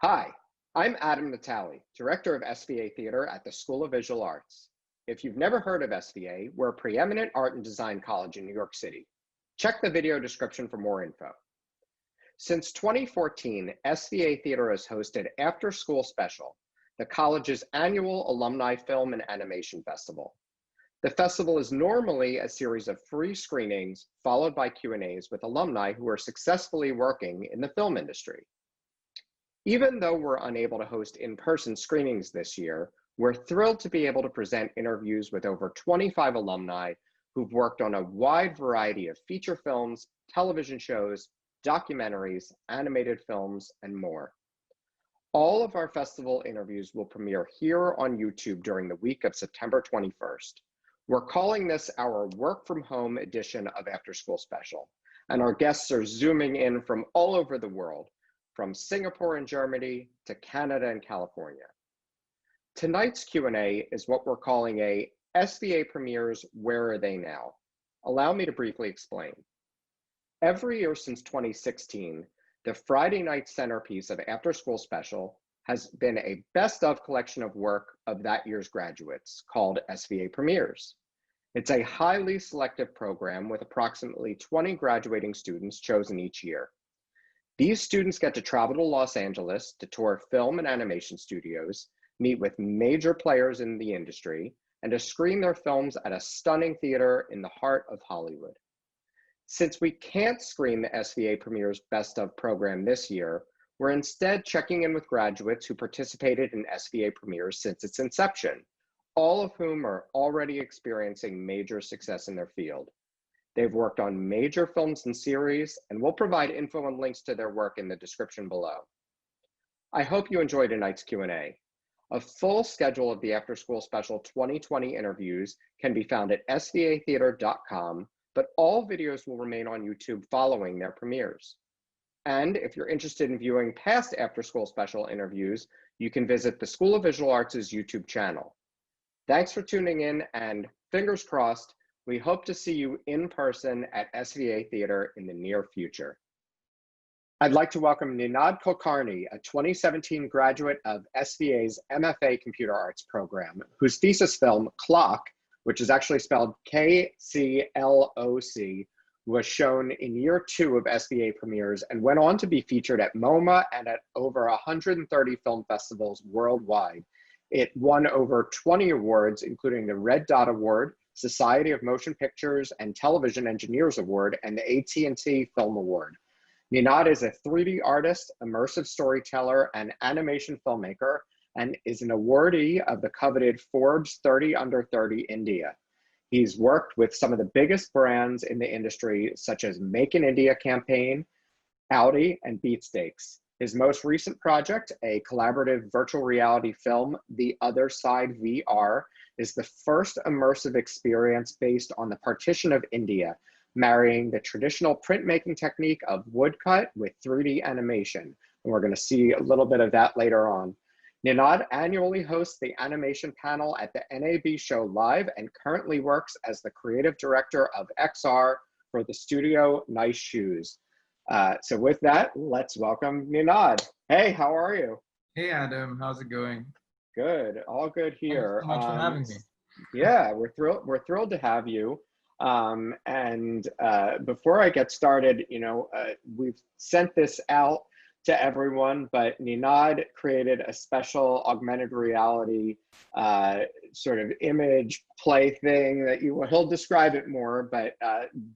Hi, I'm Adam Natali, Director of SVA Theater at the School of Visual Arts. If you've never heard of SVA, we're a preeminent art and design college in New York City. Check the video description for more info. Since 2014, SVA Theater has hosted After School Special, the college's annual alumni film and animation festival. The festival is normally a series of free screenings followed by Q&As with alumni who are successfully working in the film industry. Even though we're unable to host in-person screenings this year, we're thrilled to be able to present interviews with over 25 alumni who've worked on a wide variety of feature films, television shows, documentaries, animated films, and more. All of our festival interviews will premiere here on YouTube during the week of September 21st. We're calling this our work from home edition of After School Special, and our guests are zooming in from all over the world, from Singapore and Germany to Canada and California. Tonight's Q&A is what we're calling a SVA Premieres Where Are They Now? Allow me to briefly explain. Every year since 2016, the Friday night centerpiece of After School Special has been a best of collection of work of that year's graduates called SVA Premieres. It's a highly selective program with approximately 20 graduating students chosen each year. These students get to travel to Los Angeles to tour film and animation studios, meet with major players in the industry, and to screen their films at a stunning theater in the heart of Hollywood. Since we can't screen the SVA Premieres Best of program this year, we're instead checking in with graduates who participated in SVA Premieres since its inception, all of whom are already experiencing major success in their field. They've worked on major films and series, and we'll provide info and links to their work in the description below. I hope you enjoyed tonight's Q&A. A full schedule of the After School Special 2020 interviews can be found at svatheater.com, but all videos will remain on YouTube following their premieres. And if you're interested in viewing past After School Special interviews, you can visit the School of Visual Arts' YouTube channel. Thanks for tuning in, and fingers crossed, we hope to see you in person at SVA Theater in the near future. I'd like to welcome Ninad Kulkarni, a 2017 graduate of SVA's MFA Computer Arts program, whose thesis film, Clock, which is actually spelled K-C-L-O-C, was shown in year 2 of SVA premieres and went on to be featured at MoMA and at over 130 film festivals worldwide. It won over 20 awards, including the Red Dot Award, Society of Motion Pictures and Television Engineers Award, and the AT&T Film Award. Ninad is a 3D artist, immersive storyteller, and animation filmmaker, and is an awardee of the coveted Forbes 30 Under 30 India. He's worked with some of the biggest brands in the industry, such as Make in India campaign, Audi, and Beatsteaks. His most recent project, a collaborative virtual reality film, The Other Side VR, is the first immersive experience based on the partition of India, marrying the traditional printmaking technique of woodcut with 3D animation. And we're going to see a little bit of that later on. Ninad annually hosts the animation panel at the NAB Show Live and currently works as the creative director of XR for the studio Nice Shoes. So with that, let's welcome Ninad. Hey, how are you? Hey, Adam. How's it going? Good. All good here. Thanks so much for having me. Yeah, we're thrilled to have you. Before I get started, we've sent this out to everyone, but Ninad created a special augmented reality sort of image play thing that he'll describe it more, but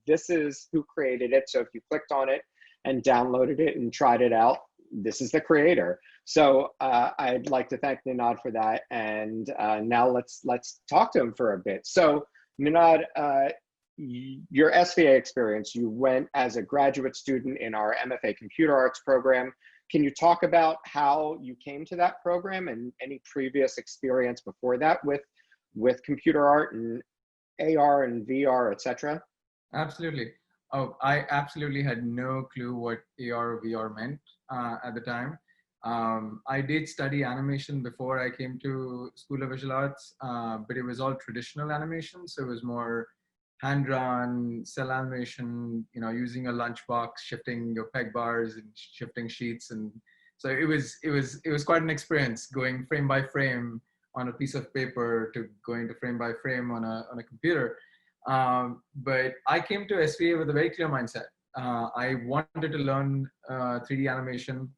this is who created it. So if you clicked on it and downloaded it and tried it out, this is the creator. So I'd like to thank Ninad for that. And now let's talk to him for a bit. So Ninad, your SVA experience, you went as a graduate student in our MFA Computer Arts program. Can you talk about how you came to that program and any previous experience before that with computer art and AR and VR, etc.? Absolutely. Oh, I absolutely had no clue what AR or VR meant at the time. I did study animation before I came to School of Visual Arts, but it was all traditional animation. So it was more hand-drawn, cell animation, using a lunchbox, shifting your peg bars and shifting sheets and So it was quite an experience going frame by frame on a piece of paper to going to frame by frame on a computer. But I came to SVA with a very clear mindset. I wanted to learn 3D animation,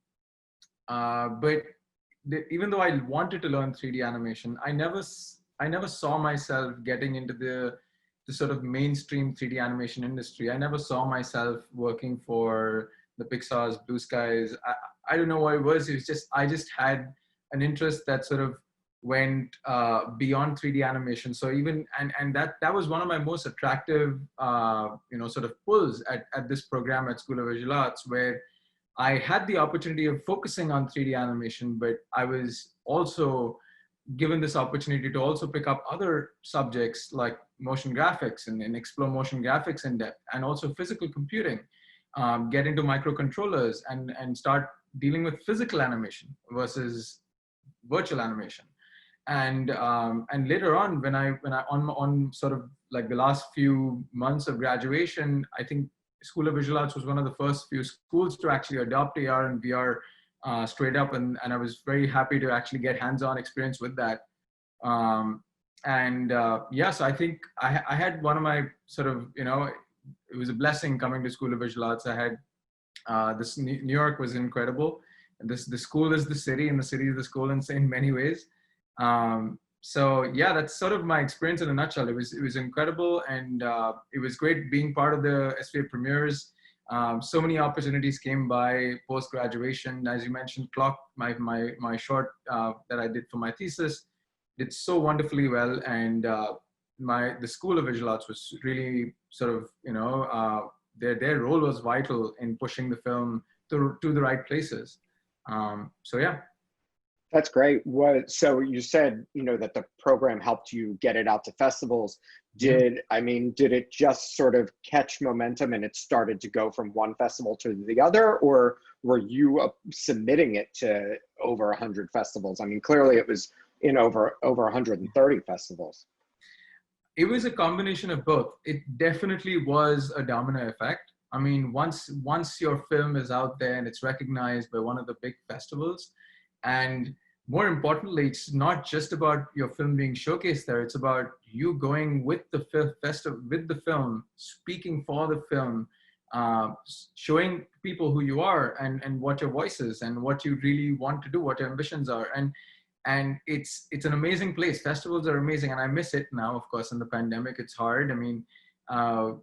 but even though I wanted to learn 3D animation, I never saw myself getting into the sort of mainstream 3D animation industry. I never saw myself working for the Pixar's, Blue Skies. I don't know what it was. It was just, I just had an interest that sort of went beyond 3D animation. So even, and that was one of my most attractive, sort of pulls at this program at School of Visual Arts, where I had the opportunity of focusing on 3D animation, but I was also given this opportunity to also pick up other subjects like motion graphics and explore motion graphics in depth, and also physical computing, get into microcontrollers and start dealing with physical animation versus virtual animation. And later on, when I on sort of like the last few months of graduation, I think School of Visual Arts was one of the first few schools to actually adopt AR and VR straight up, and I was very happy to actually get hands-on experience with that. Yes, I think I had one of my sort of, it was a blessing coming to School of Visual Arts. I had this New York was incredible. And the school is the city, and the city is the school in many ways. So yeah, that's sort of my experience in a nutshell. It was incredible, and it was great being part of the SVA premieres. So many opportunities came by post graduation. As you mentioned, Clock, my short that I did for my thesis, did so wonderfully well, and the School of Visual Arts was really sort of their role was vital in pushing the film to the right places. So yeah. That's great. So you said, that the program helped you get it out to festivals. Did it just sort of catch momentum and it started to go from one festival to the other, or were you submitting it to over 100 festivals? I mean, clearly it was in over 130 festivals. It was a combination of both. It definitely was a domino effect. I mean, once your film is out there and it's recognized by one of the big festivals, and more importantly, it's not just about your film being showcased there. It's about you going with the with the film, speaking for the film, showing people who you are and what your voice is and what you really want to do, what your ambitions are. And it's an amazing place. Festivals are amazing, and I miss it now. Of course, in the pandemic, it's hard. I mean, I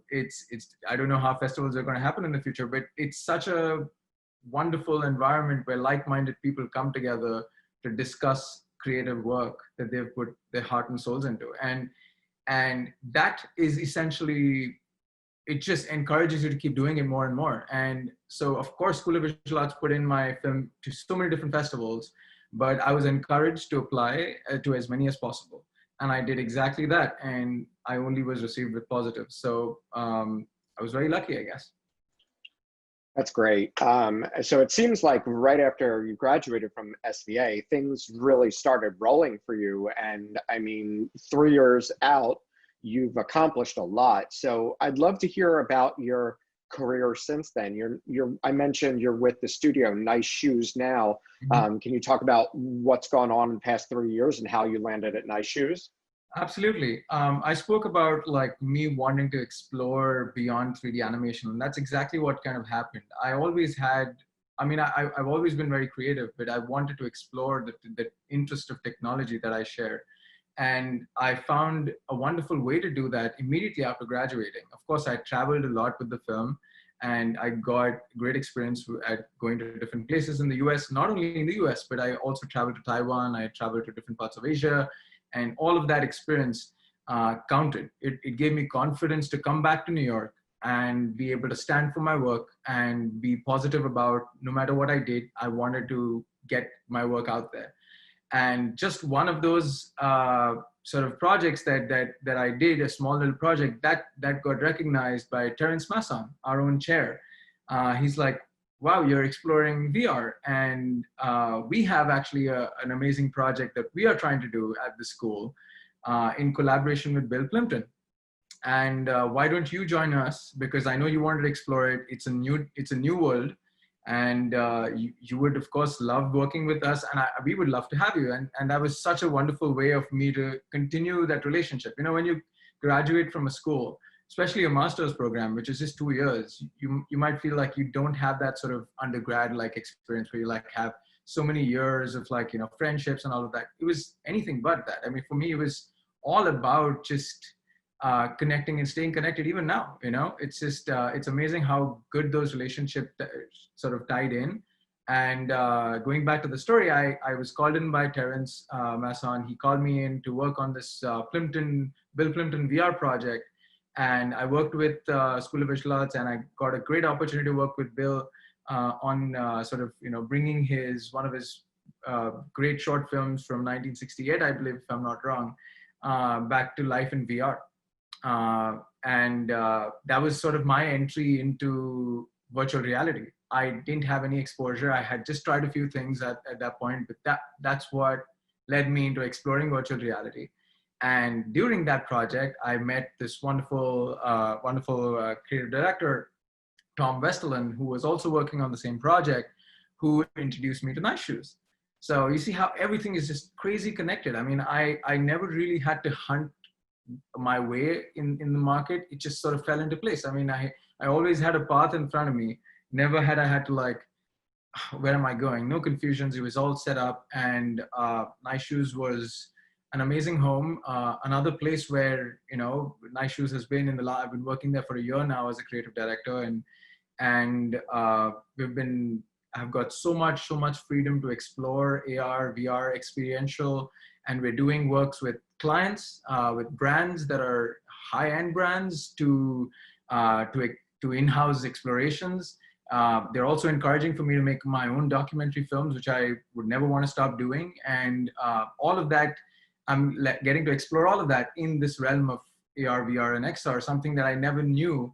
don't know how festivals are going to happen in the future, but it's such a wonderful environment where like-minded people come together to discuss creative work that they've put their heart and souls into. And that is essentially, it just encourages you to keep doing it more and more. And so, of course, School of Visual Arts put in my film to so many different festivals, but I was encouraged to apply to as many as possible. And I did exactly that. And I only was received with positives. So I was very lucky, I guess. That's great. So it seems like right after you graduated from SVA, things really started rolling for you. And I mean, 3 years out, you've accomplished a lot. So I'd love to hear about your career since then. I mentioned you're with the studio Nice Shoes now. Can you talk about what's gone on in the past 3 years and how you landed at Nice Shoes? Absolutely. I spoke about like me wanting to explore beyond 3D animation, and that's exactly what kind of happened. I've always been very creative, but I wanted to explore the interest of technology that I share. And I found a wonderful way to do that immediately after graduating. Of course, I traveled a lot with the film, and I got great experience at going to different places in the US, not only in the US, but I also traveled to Taiwan. I traveled to different parts of Asia. And all of that experience counted. It gave me confidence to come back to New York and be able to stand for my work and be positive about no matter what I did, I wanted to get my work out there. And just one of those sort of projects that I did, a small little project that got recognized by Terrence Masson, our own chair. He's like, wow, you're exploring VR. And we have actually an amazing project that we are trying to do at the school in collaboration with Bill Plimpton. And why don't you join us? Because I know you wanted to explore it. It's a new world. And you would, of course, love working with us, and we would love to have you. And that was such a wonderful way of me to continue that relationship. You know, when you graduate from a school, especially a master's program, which is just 2 years, you might feel like you don't have that sort of undergrad like experience where you like have so many years of like, you know, friendships and all of that. It was anything but that. I mean, for me, it was all about just connecting and staying connected even now. You know, it's just it's amazing how good those relationships sort of tied in. And going back to the story, I was called in by Terrence Masson. He called me in to work on this Bill Plimpton VR project. And I worked with School of Visual Arts, and I got a great opportunity to work with Bill on sort of, you know, bringing one of his great short films from 1968, I believe, if I'm not wrong, back to life in VR. And that was sort of my entry into virtual reality. I didn't have any exposure. I had just tried a few things at that point, but that's what led me into exploring virtual reality. And during that project, I met this wonderful creative director, Tom Westerlin, who was also working on the same project, who introduced me to Nice Shoes. So you see how everything is just crazy connected. I mean, I never really had to hunt my way in the market. It just sort of fell into place. I mean, I always had a path in front of me. Never had I had to like, where am I going? No confusions. It was all set up. And Nice Shoes was an amazing home. Another place where, you know, Nice Shoes has been I've been working there for a year now as a creative director, and I've got so much freedom to explore AR, VR, experiential, and we're doing works with clients, with brands that are high-end brands to in-house explorations. They're also encouraging for me to make my own documentary films, which I would never want to stop doing. And all of that, I'm getting to explore all of that in this realm of AR, VR, and XR, something that I never knew,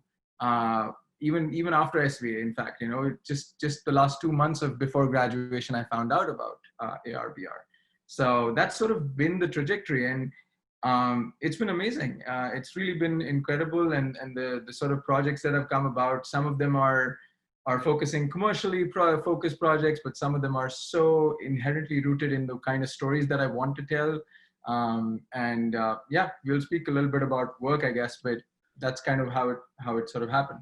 even after SVA. In fact, you know, just the last 2 months before graduation, I found out about AR, VR. So that's sort of been the trajectory, and it's been amazing. It's really been incredible, and the sort of projects that have come about, some of them are focusing commercially focused projects, but some of them are so inherently rooted in the kind of stories that I want to tell. Yeah, we'll speak a little bit about work, I guess, but that's kind of how it sort of happened.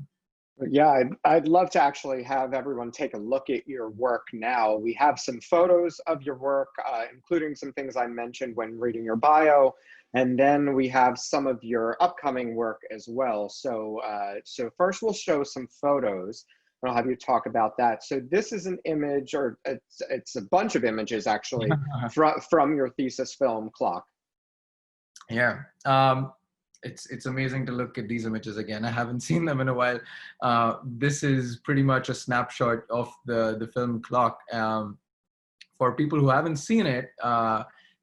Yeah, I'd love to actually have everyone take a look at your work now. We have some photos of your work, including some things I mentioned when reading your bio, and then we have some of your upcoming work as well. So, so first we'll show some photos, and I'll have you talk about that. So this is an image, or it's a bunch of images actually, from your thesis film, Clock. Yeah. It's amazing to look at these images again. I haven't seen them in a while. This is pretty much a snapshot of the film Clock. For people who haven't seen it,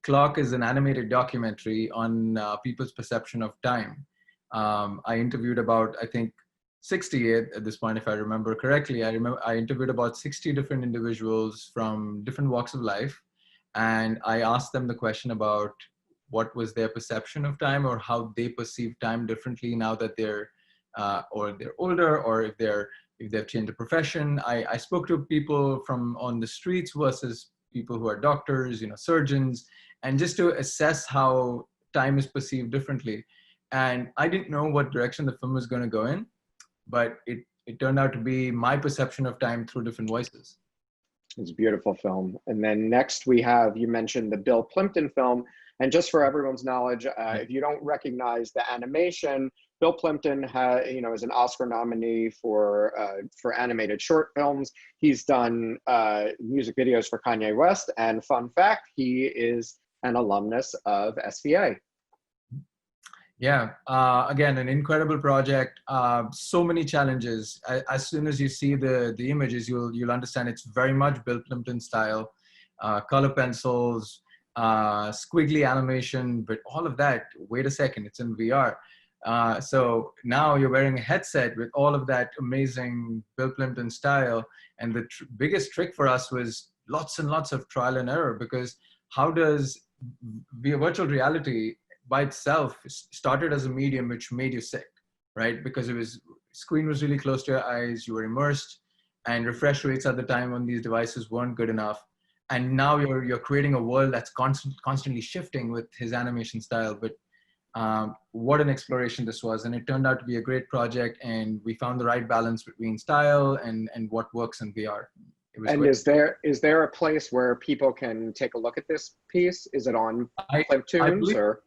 Clock is an animated documentary on people's perception of time. I interviewed about, I think, 60 at this point, if I remember correctly. I interviewed about 60 different individuals from different walks of life, and I asked them the question about what was their perception of time, or how they perceive time differently now that they're older, or if they've changed a profession. I spoke to people from on the streets versus people who are doctors, you know, surgeons, and just to assess how time is perceived differently. And I didn't know what direction the film was going to go in, but it turned out to be my perception of time through different voices. It's a beautiful film. And then next we have, you mentioned the Bill Plimpton film. And just for everyone's knowledge, if you don't recognize the animation, Bill Plimpton, is an Oscar nominee for animated short films. He's done music videos for Kanye West, and fun fact, he is an alumnus of SVA. Yeah, again, an incredible project. So many challenges. As soon as you see the images, you'll understand it's very much Bill Plimpton style, color pencils, squiggly animation, but all of that, wait a second, it's in VR. So now you're wearing a headset with all of that amazing Bill Plimpton style. And the biggest trick for us was lots and lots of trial and error, because how does virtual reality by itself started as a medium which made you sick, right? Because screen was really close to your eyes, you were immersed. and refresh rates at the time on these devices weren't good enough. And now you're creating a world that's constantly shifting with his animation style. But what an exploration this was, and it turned out to be a great project, and we found the right balance between style and what works in VR. It was And great. is there a place where people can take a look at this piece? Is it on Fliptoons or?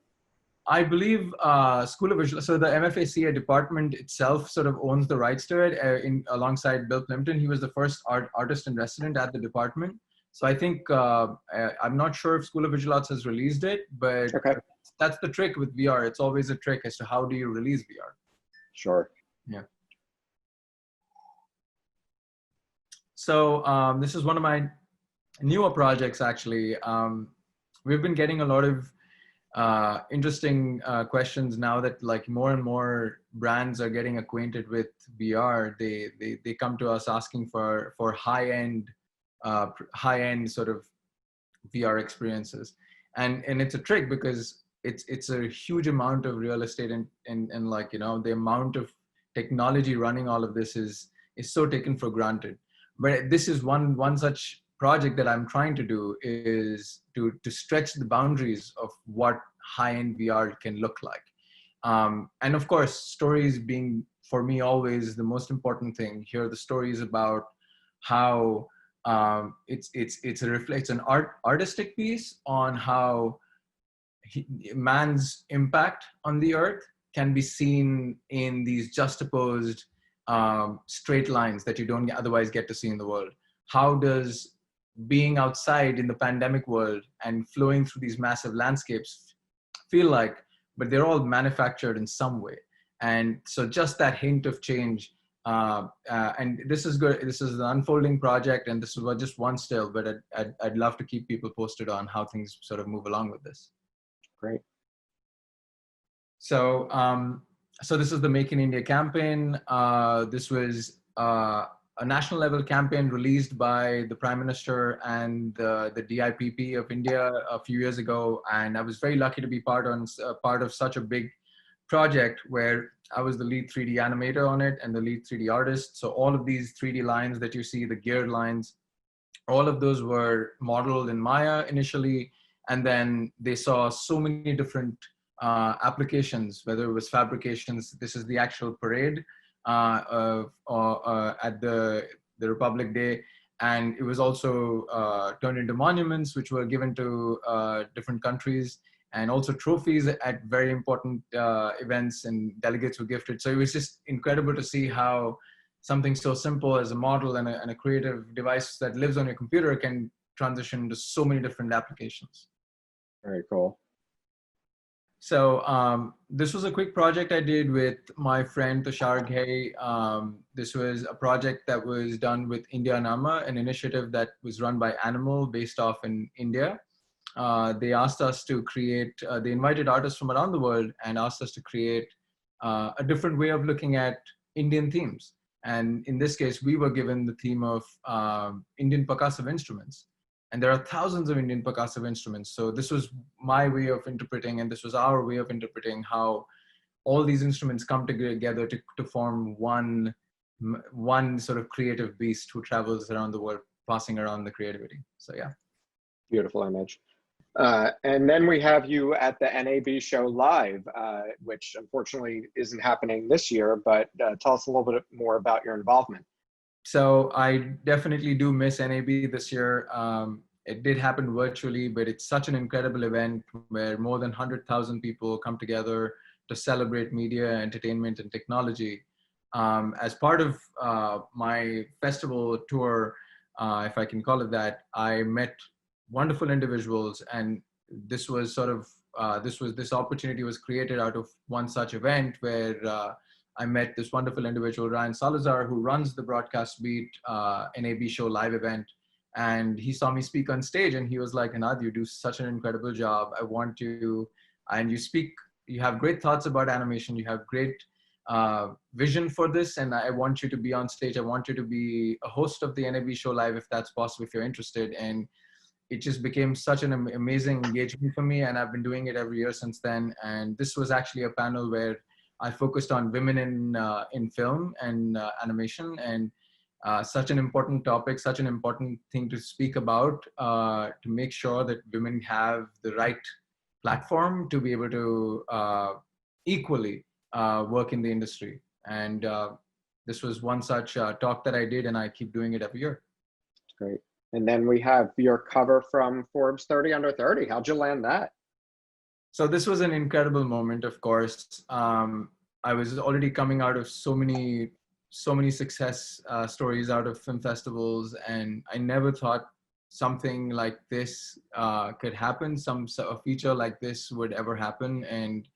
I believe School of Visual, so the MFA department itself sort of owns the rights to it alongside Bill Plimpton. He was the first artist in resident at the department. So I think, I'm not sure if School of Visual Arts has released it, but Okay. That's the trick with VR. It's always a trick as to how do you release VR. Sure. Yeah. So this is one of my newer projects, actually. We've been getting a lot of interesting questions now that like more and more brands are getting acquainted with VR. They come to us asking for high-end sort of VR experiences, and it's a trick because it's a huge amount of real estate and like, you know, the amount of technology running all of this is so taken for granted. But this is one such project that I'm trying to do, is to stretch the boundaries of what high-end VR can look like. And of course, stories being for me always the most important thing. Here, the story is about how it's an artistic piece on how man's impact on the earth can be seen in these juxtaposed straight lines that you don't otherwise get to see in the world. How does being outside in the pandemic world and flowing through these massive landscapes feel like, but they're all manufactured in some way. And so just that hint of change, and this is good. This is the unfolding project, and this is just one still, but I'd love to keep people posted on how things sort of move along with this. Great. So, so this is the Make in India campaign. This was a national level campaign released by the Prime Minister and the DIPP of India a few years ago. And I was very lucky to be part of such a big project where I was the lead 3D animator on it and the lead 3D artist. So all of these 3D lines that you see, the geared lines, all of those were modeled in Maya initially. And then they saw so many different applications, whether it was fabrications. This is the actual parade at the Republic Day. And it was also turned into monuments, which were given to different countries, and also trophies at very important events, and delegates were gifted. So it was just incredible to see how something so simple as a model and a creative device that lives on your computer can transition into so many different applications. Very cool. So this was a quick project I did with my friend Tushar Ghai. This was a project that was done with India Nama, an initiative that was run by Animal based off in India. They asked us to create, they invited artists from around the world and asked us to create a different way of looking at Indian themes. And in this case, we were given the theme of Indian percussive instruments. And there are thousands of Indian percussive instruments. So this was my way of interpreting, and this was our way of interpreting how all these instruments come together to form one sort of creative beast who travels around the world, passing around the creativity. So yeah. Beautiful image. And then we have you at the NAB show live, which unfortunately isn't happening this year, but tell us a little bit more about your involvement. So I definitely do miss NAB this year. It did happen virtually, but it's such an incredible event where more than 100,000 people come together to celebrate media, entertainment, and technology. As part of my festival tour, if I can call it that, I met wonderful individuals, and this was sort of this opportunity was created out of one such event where I met this wonderful individual, Ryan Salazar, who runs the Broadcast Beat NAB show live event. And he saw me speak on stage and he was like, Anad, you do such an incredible job. I want you, and you have great thoughts about animation. You have great vision for this. And I want you to be on stage. I want you to be a host of the NAB show live, if that's possible, if you're interested. And it just became such an amazing engagement for me. And I've been doing it every year since then. And this was actually a panel where I focused on women in film and animation. And such an important topic, such an important thing to speak about, to make sure that women have the right platform to be able to equally work in the industry. And this was one such talk that I did, and I keep doing it every year. Great. And then we have your cover from Forbes 30 Under 30. How'd you land that? So this was an incredible moment, of course. I was already coming out of so many success stories out of film festivals, and I never thought something like this could happen. A feature like this would ever happen. And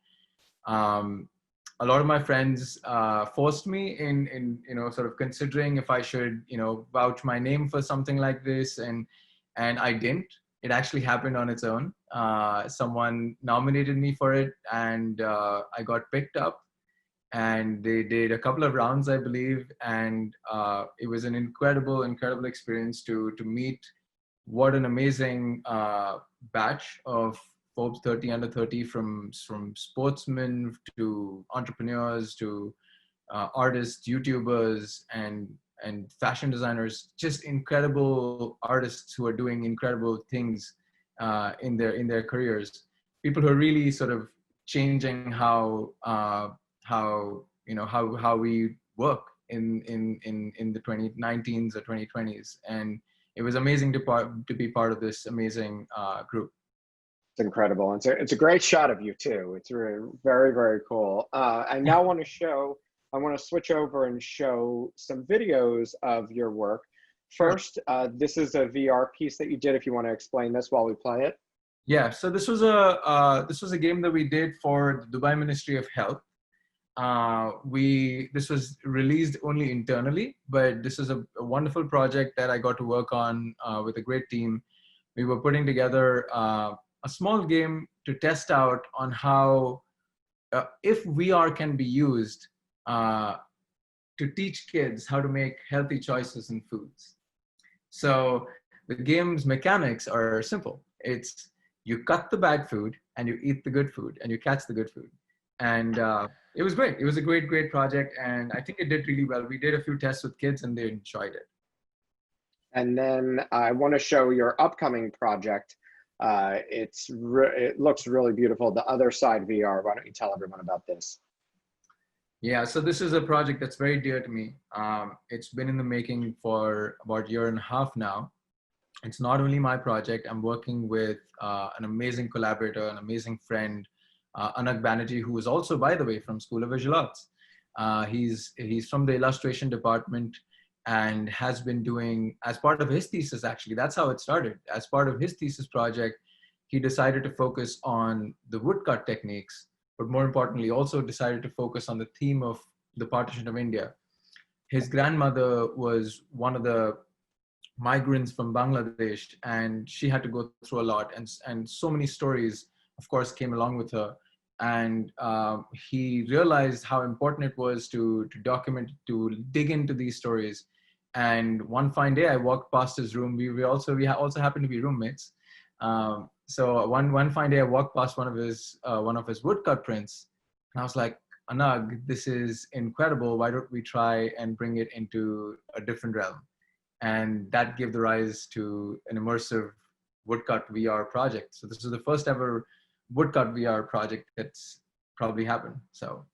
a lot of my friends forced me in sort of considering if I should vouch my name for something like this, and I didn't. It actually happened on its own. Someone nominated me for it, and I got picked up, and they did a couple of rounds, I believe, and it was an incredible experience to meet what an amazing batch of Forbes 30 Under 30, from sportsmen to entrepreneurs to artists, YouTubers, and fashion designers, just incredible artists who are doing incredible things in their careers. People who are really sort of changing how we work in the 2019s or 2020s, and it was amazing to be part of this amazing group. It's incredible. It's a great shot of you too. It's really very, very cool. I now want to switch over and show some videos of your work. First, this is a VR piece that you did. If you want to explain this while we play it. Yeah. So this was a game that we did for the Dubai Ministry of Health. This was released only internally, but this is a wonderful project that I got to work on with a great team. We were putting together a small game to test out on how, if VR can be used to teach kids how to make healthy choices in foods. So the game's mechanics are simple. It's you cut the bad food and you eat the good food and you catch the good food. And it was great. It was a great project, and I think it did really well. We did a few tests with kids and they enjoyed it. And then I want to show your upcoming project. It looks really beautiful. The Other Side VR. Why don't you tell everyone about this? Yeah, so this is a project that's very dear to me. It's been in the making for about a year and a half now. It's not only my project. I'm working with an amazing collaborator, an amazing friend, Anak Banerjee, who is also, by the way, from School of Visual Arts. He's from the illustration department and has been doing, as part of his thesis, actually, that's how it started. As part of his thesis project, he decided to focus on the woodcut techniques, but more importantly, also decided to focus on the theme of the partition of India. His grandmother was one of the migrants from Bangladesh, and she had to go through a lot, and so many stories, of course, came along with her. And he realized how important it was to document, to dig into these stories. And one fine day, I walked past his room. We also happened to be roommates. So one fine day, I walked past one of his woodcut prints, and I was like, Anag, this is incredible. Why don't we try and bring it into a different realm? And that gave the rise to an immersive woodcut VR project. So this is the first ever woodcut VR project that's probably happened. So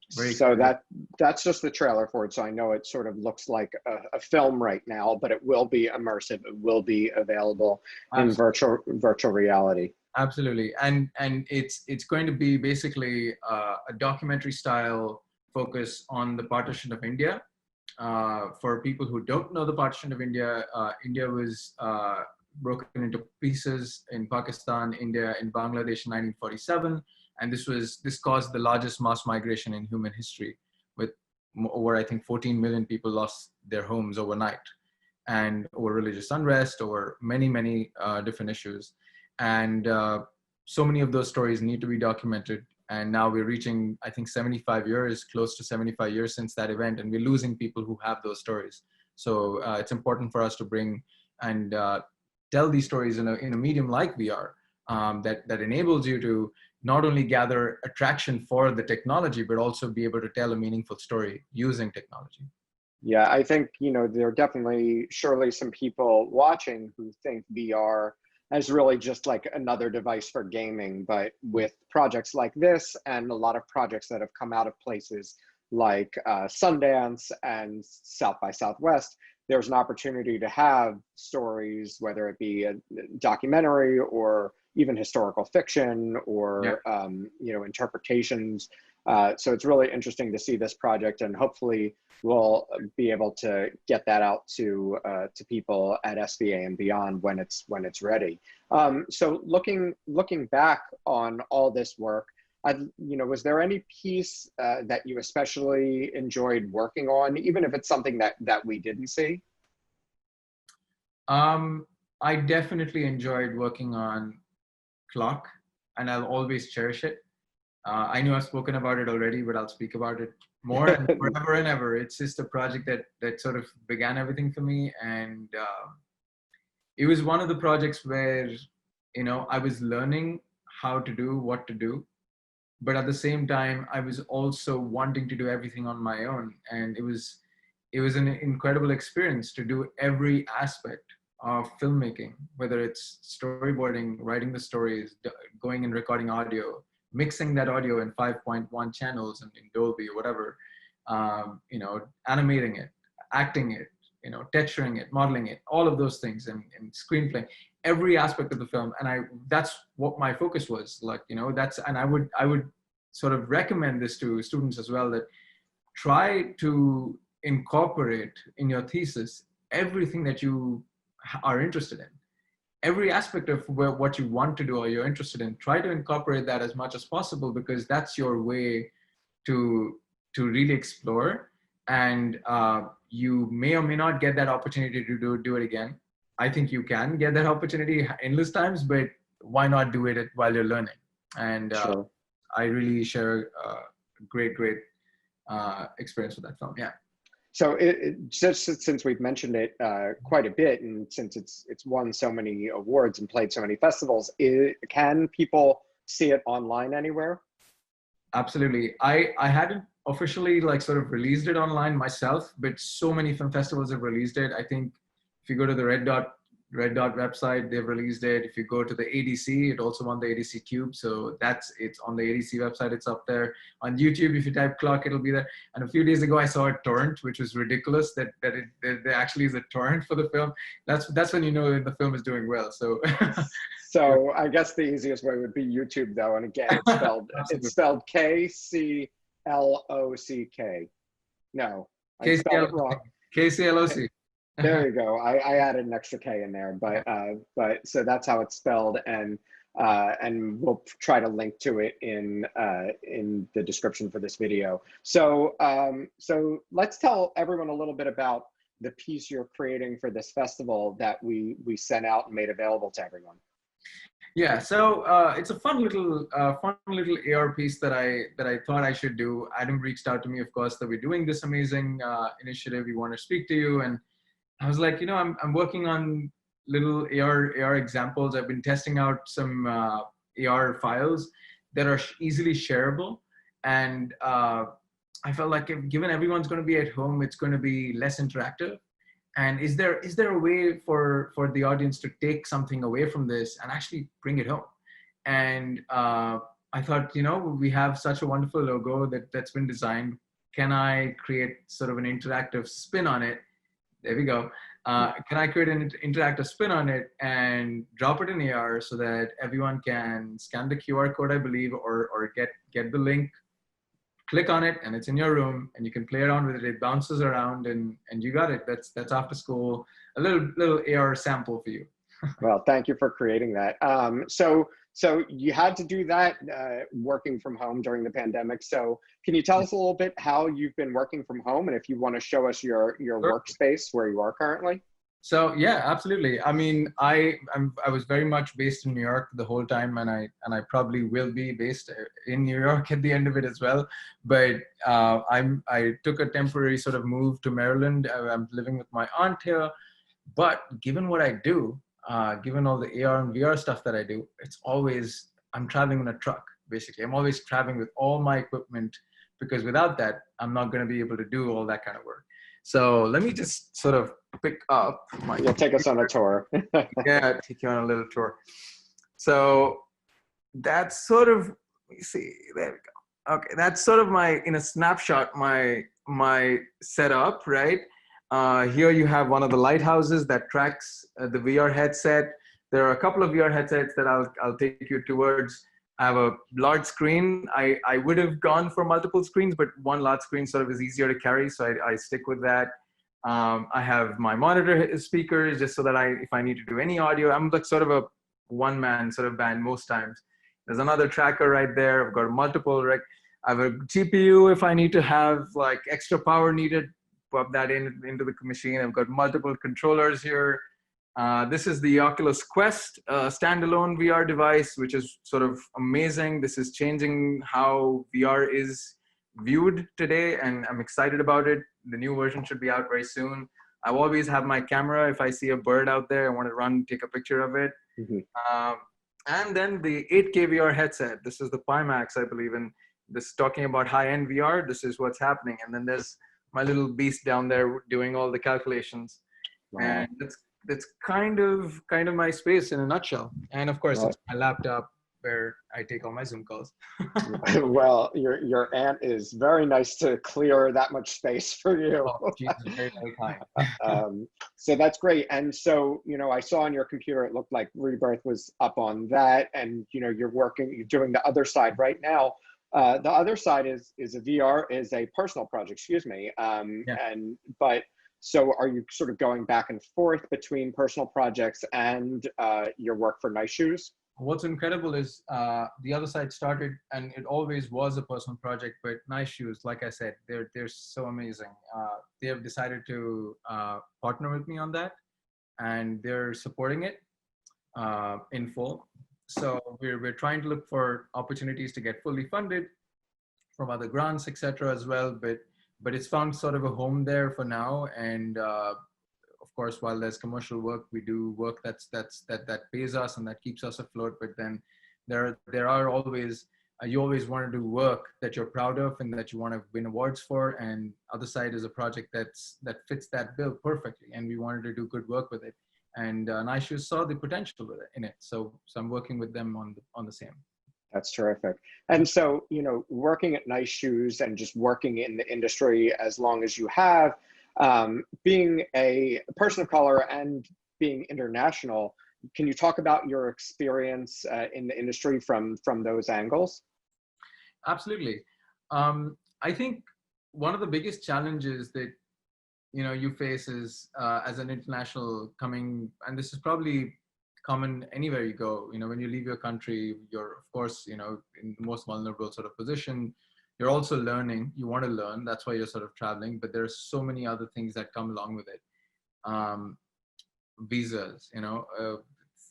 that's just the trailer for it. So I know it sort of looks like a film right now, but it will be immersive. It will be available in virtual reality. Absolutely, and it's going to be basically a documentary style focus on the partition of India. For people who don't know the partition of India, India was broken into pieces in Pakistan, India, and Bangladesh in 1947, and this caused the largest mass migration in human history, with over, I think, 14 million people lost their homes overnight, and over religious unrest, over many different issues. And so many of those stories need to be documented. And now we're reaching, I think, 75 years, close to 75 years since that event, and we're losing people who have those stories. So it's important for us to bring and tell these stories in a medium like VR that enables you to not only gather attraction for the technology, but also be able to tell a meaningful story using technology. Yeah, I think, there are definitely surely some people watching who think VR as really just like another device for gaming, but with projects like this and a lot of projects that have come out of places like Sundance and South by Southwest, there's an opportunity to have stories, whether it be a documentary or even historical fiction Yeah. or interpretations. So it's really interesting to see this project, and hopefully we'll be able to get that out to people at SVA and beyond when it's ready. So looking back on all this work, was there any piece that you especially enjoyed working on, even if it's something that we didn't see? I definitely enjoyed working on Clock, and I'll always cherish it. I know I've spoken about it already, but I'll speak about it more and forever and ever. It's just a project that sort of began everything for me, and it was one of the projects where I was learning how to do what to do, but at the same time I was also wanting to do everything on my own, and it was an incredible experience to do every aspect of filmmaking, whether it's storyboarding, writing the stories, going and recording audio, mixing that audio in 5.1 channels and in Dolby or whatever, animating it, acting it, texturing it, modeling it, all of those things, and screenplay, every aspect of the film. And that's what my focus was like, and I would sort of recommend this to students as well, that try to incorporate in your thesis everything that you are interested in, every aspect of what you want to do or you're interested in. Try to incorporate that as much as possible, because that's your way to really explore. And you may or may not get that opportunity to do it again. I think you can get that opportunity endless times, but why not do it while you're learning? And Sure. I really share a great experience with that film. Yeah. So just since we've mentioned it quite a bit, and since it's won so many awards and played so many festivals, can people see it online anywhere? Absolutely. I hadn't officially like sort of released it online myself, but so many film festivals have released it. I think if you go to the Red Dot website, they've released it. If you go to the ADC, it also won the ADC Cube. So it's on the ADC website. It's up there on YouTube. If you type Clock, it'll be there. And a few days ago, I saw a torrent, which was ridiculous that there actually is a torrent for the film. That's when you know the film is doing well. So. So I guess the easiest way would be YouTube, though. And again, it's spelled KCLOCK. No, I spelled it wrong. KCLOC. There you go. I added an extra K in there, but so that's how it's spelled, and we'll try to link to it in the description for this video. So so let's tell everyone a little bit about the piece you're creating for this festival that we sent out and made available to everyone. Yeah, so it's a fun little AR piece that I thought I should do. Adam reached out to me, of course, that we're doing this amazing initiative. We want to speak to you, and I was like, I'm working on little AR examples. I've been testing out some AR files that are easily shareable, and I felt like given everyone's going to be at home, it's going to be less interactive. And is there a way for the audience to take something away from this and actually bring it home? And I thought, we have such a wonderful logo that's been designed. Can I create sort of an interactive spin on it? There we go. Can I create an interactive spin on it and drop it in AR so that everyone can scan the QR code, I believe, or get the link, click on it, and it's in your room, and you can play around with it. It bounces around, and you got it. That's after school, a little AR sample for you. Well, thank you for creating that. So you had to do that working from home during the pandemic. So can you tell us a little bit how you've been working from home, and if you want to show us your Sure. workspace where you are currently? So yeah, absolutely. I mean, I was very much based in New York the whole time, and I probably will be based in New York at the end of it as well. But I took a temporary sort of move to Maryland. I'm living with my aunt here. But given what I do, given all the AR and VR stuff that I do, I'm traveling in a truck. Basically, I'm always traveling with all my equipment because without that, I'm not going to be able to do all that kind of work. So let me just sort of pick up my. You'll take us on a tour. Yeah, take you on a little tour. So that's sort of, let me see, there we go. Okay, that's sort of my, in a snapshot, my setup, right? Here you have one of the lighthouses that tracks the VR headset. There are a couple of VR headsets that I'll take you towards. I have a large screen. I would have gone for multiple screens, but one large screen sort of is easier to carry, so I stick with that. I have my monitor speakers just so that if I need to do any audio, I'm like sort of a one-man sort of band most times. There's another tracker right there. I've got multiple, I have a GPU if I need to have like extra power needed, pop that into the machine. I've got multiple controllers here. This is the Oculus Quest standalone VR device, which is sort of amazing. This is changing how VR is viewed today, and I'm excited about it. The new version should be out very soon. I always have my camera. If I see a bird out there, I want to run, take a picture of it. And then the 8K VR headset. This is the Pimax, I believe, and this talking about high-end VR. This is what's happening. And then there's my little beast down there doing all the calculations. Wow. And that's kind of my space in a nutshell. And of course, it's my laptop where I take all my Zoom calls. Well, your aunt is very nice to clear that much space for you. Oh, she's very, very kind. So that's great. And so, I saw on your computer, it looked like Rebirth was up on that, and you're doing the other side right now. The other side is a personal project, excuse me. So are you sort of going back and forth between personal projects and your work for Nice Shoes? What's incredible is the other side started, and it always was a personal project, but Nice Shoes, like I said, they're so amazing. They have decided to partner with me on that, and they're supporting it in full. So we're trying to look for opportunities to get fully funded from other grants, etc. as well, but it's found sort of a home there for now. And of course, while there's commercial work, we do work that pays us and that keeps us afloat. But then there are always, you always want to do work that you're proud of and that you want to win awards for. And other side is a project that fits that bill perfectly, and we wanted to do good work with it. And Nice Shoes saw the potential in it, so I'm working with them on the same. That's terrific. And so, working at Nice Shoes and just working in the industry as long as you have, being a person of color and being international, can you talk about your experience in the industry from those angles? Absolutely. I think one of the biggest challenges that you face is as an international coming, and this is probably common anywhere you go. When you leave your country, you're of course in the most vulnerable sort of position. You're also learning. You want to learn. That's why you're sort of traveling. But there's so many other things that come along with it. Visas,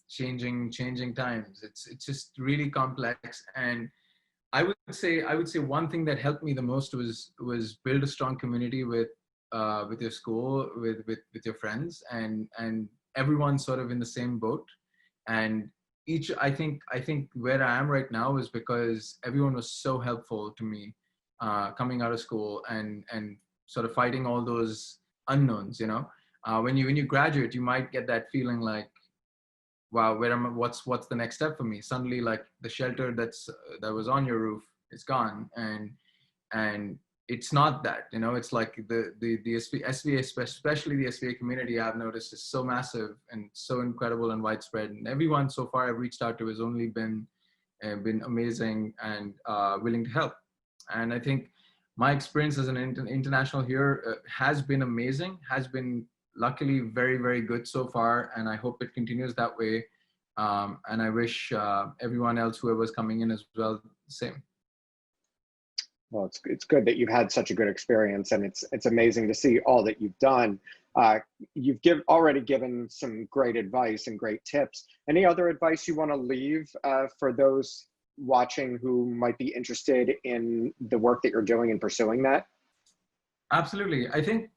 changing times. It's just really complex. And I would say one thing that helped me the most was build a strong community with your school, with your friends, and everyone's sort of in the same boat. And I think where I am right now is because everyone was so helpful to me coming out of school and sort of fighting all those unknowns. When you graduate, you might get that feeling like, wow, what's the next step for me? Suddenly, like the shelter that was on your roof is gone, and it's not that, it's like the SVA, especially the SVA community, I've noticed is so massive and so incredible and widespread. And everyone so far I've reached out to has only been amazing and willing to help. And I think my experience as an international here has been amazing, has been luckily very, very good so far. And I hope it continues that way. And I wish everyone else, whoever's coming in as well, the same. Well, it's good that you've had such a good experience, and it's amazing to see all that you've done. You've already given some great advice and great tips. Any other advice you want to leave for those watching who might be interested in the work that you're doing and pursuing that? Absolutely. I think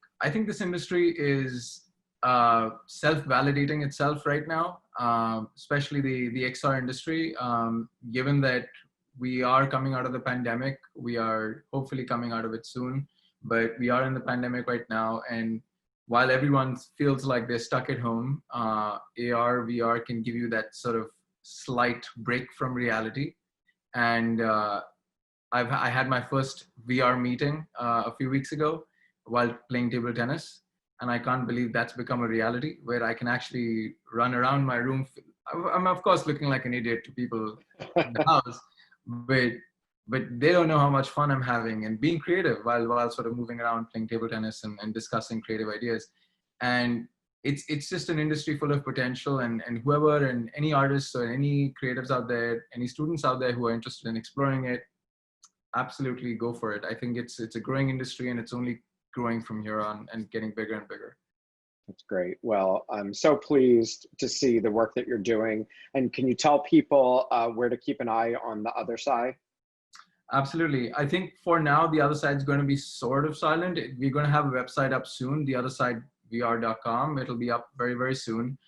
this industry is self-validating itself right now, especially the XR industry, given that we are coming out of the pandemic. We are hopefully coming out of it soon, but we are in the pandemic right now. And while everyone feels like they're stuck at home, AR, VR can give you that sort of slight break from reality. And I had my first VR meeting a few weeks ago while playing table tennis. And I can't believe that's become a reality where I can actually run around my room. I'm of course looking like an idiot to people in the house, but they don't know how much fun I'm having and being creative while sort of moving around playing table tennis and discussing creative ideas. And it's just an industry full of potential, and whoever, and any artists or any creatives out there, any students out there who are interested in exploring it, absolutely go for it. I think it's a growing industry, and it's only growing from here on and getting bigger and bigger. That's great. Well, I'm so pleased to see the work that you're doing. And can you tell people where to keep an eye on the other side? Absolutely. I think for now, the other side is going to be sort of silent. We're going to have a website up soon, theothersidevr.com. It'll be up very, very soon.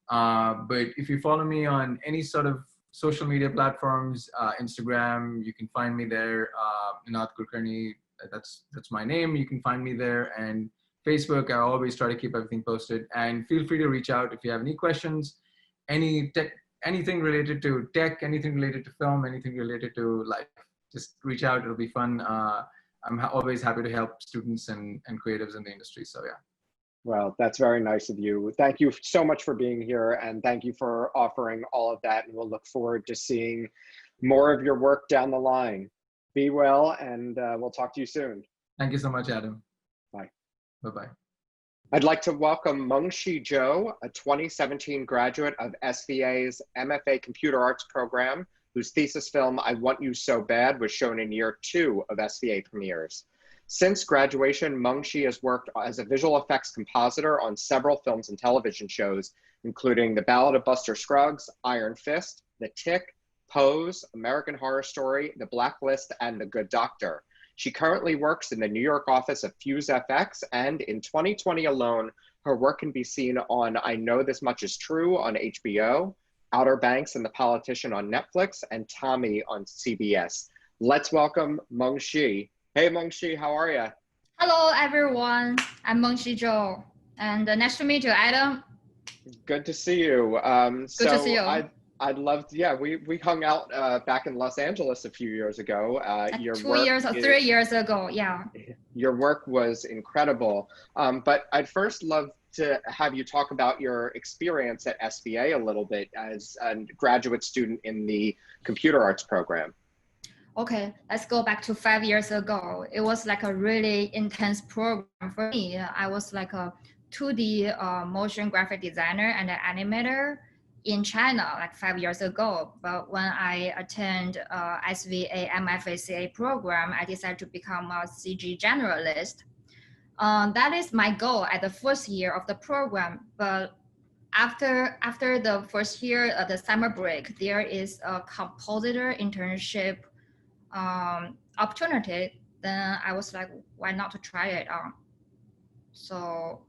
But if you follow me on any sort of social media platforms, Instagram, you can find me there. Ninad Kulkarni, that's my name. You can find me there. And Facebook, I always try to keep everything posted. And feel free to reach out if you have any questions, anything related to tech, anything related to film, anything related to life. Just reach out. It'll be fun. I'm always happy to help students and creatives in the industry. So yeah. Well, that's very nice of you. Thank you so much for being here, and thank you for offering all of that. And we'll look forward to seeing more of your work down the line. Be well, and we'll talk to you soon. Thank you so much, Adam. Bye. Bye-bye. I'd like to welcome Mengshi Zhou, a 2017 graduate of SVA's MFA Computer Arts program, whose thesis film, I Want You So Bad, was shown in year 2 of SVA premieres. Since graduation, Mengshi has worked as a visual effects compositor on several films and television shows, including The Ballad of Buster Scruggs, Iron Fist, The Tick, Pose, American Horror Story, The Blacklist, and The Good Doctor. She currently works in the New York office of Fuse FX, and in 2020 alone, her work can be seen on I Know This Much Is True on HBO, Outer Banks and the Politician on Netflix, and Tommy on CBS. Let's welcome Mengshi. Hey Mengshi, how are you? Hello everyone, I'm Mengshi Zhou, and nice to meet you, Adam. Good to see you. Good to see you. I'd love to, yeah, we hung out back in Los Angeles a few years ago. Your 2 years or 3 years ago, yeah. Your work was incredible. But I'd first love to have you talk about your experience at SVA a little bit as a graduate student in the computer arts program. Okay, let's go back to 5 years ago. It was like a really intense program for me. I was like a 2D motion graphic designer and an animator in China like 5 years ago. But when I attend SVA MFA CA program, I decided to become a CG generalist. That is my goal at the first year of the program. But after the first year of the summer break, there is a compositor internship opportunity. Then I was like, why not to try it on? So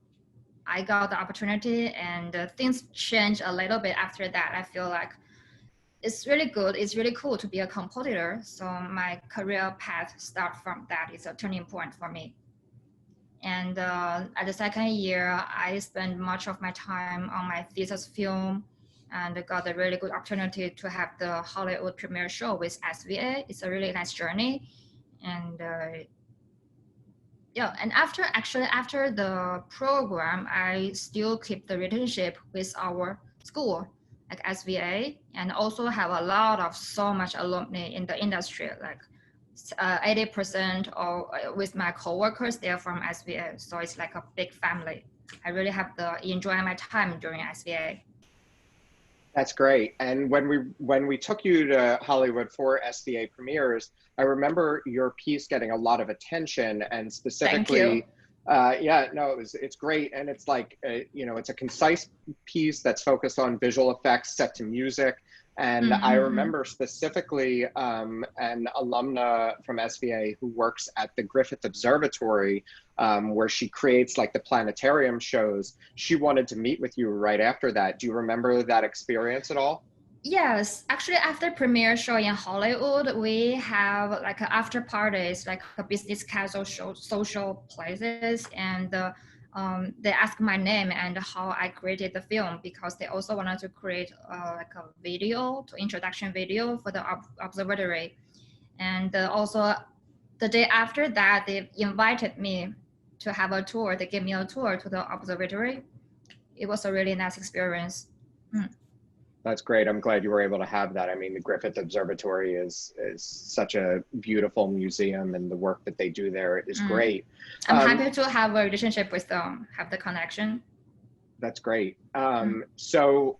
I got the opportunity, and things changed a little bit after that. I feel like it's really good. It's really cool to be a compositor. So my career path start from that. It's a turning point for me. And at the second year, I spent much of my time on my thesis film, and got a really good opportunity to have the Hollywood premiere show with SVA. It's a really nice journey. And yeah, and after the program, I still keep the relationship with our school, like SVA, and also have a lot of so much alumni in the industry, like 80% or with my coworkers, they're from SVA. So it's like a big family. I really have enjoy my time during SVA. That's great. And when we took you to Hollywood for SVA premieres, I remember your piece getting a lot of attention, and specifically, it's great. And it's like, it's a concise piece that's focused on visual effects set to music. And I remember specifically an alumna from SVA who works at the Griffith Observatory, where she creates like the planetarium shows. She wanted to meet with you right after that. Do you remember that experience at all? Yes, actually, after premiere show in Hollywood, we have like after parties, like a business casual show, social places, and they ask my name and how I created the film because they also wanted to create like a video, to introduction video for the observatory, and also the day after that, they invited me to have a tour. They gave me a tour to the observatory. It was a really nice experience. That's great. I'm glad you were able to have that. I mean, the Griffith Observatory is such a beautiful museum, and the work that they do there is great. I'm happy to have a relationship with them, have the connection. That's great. So,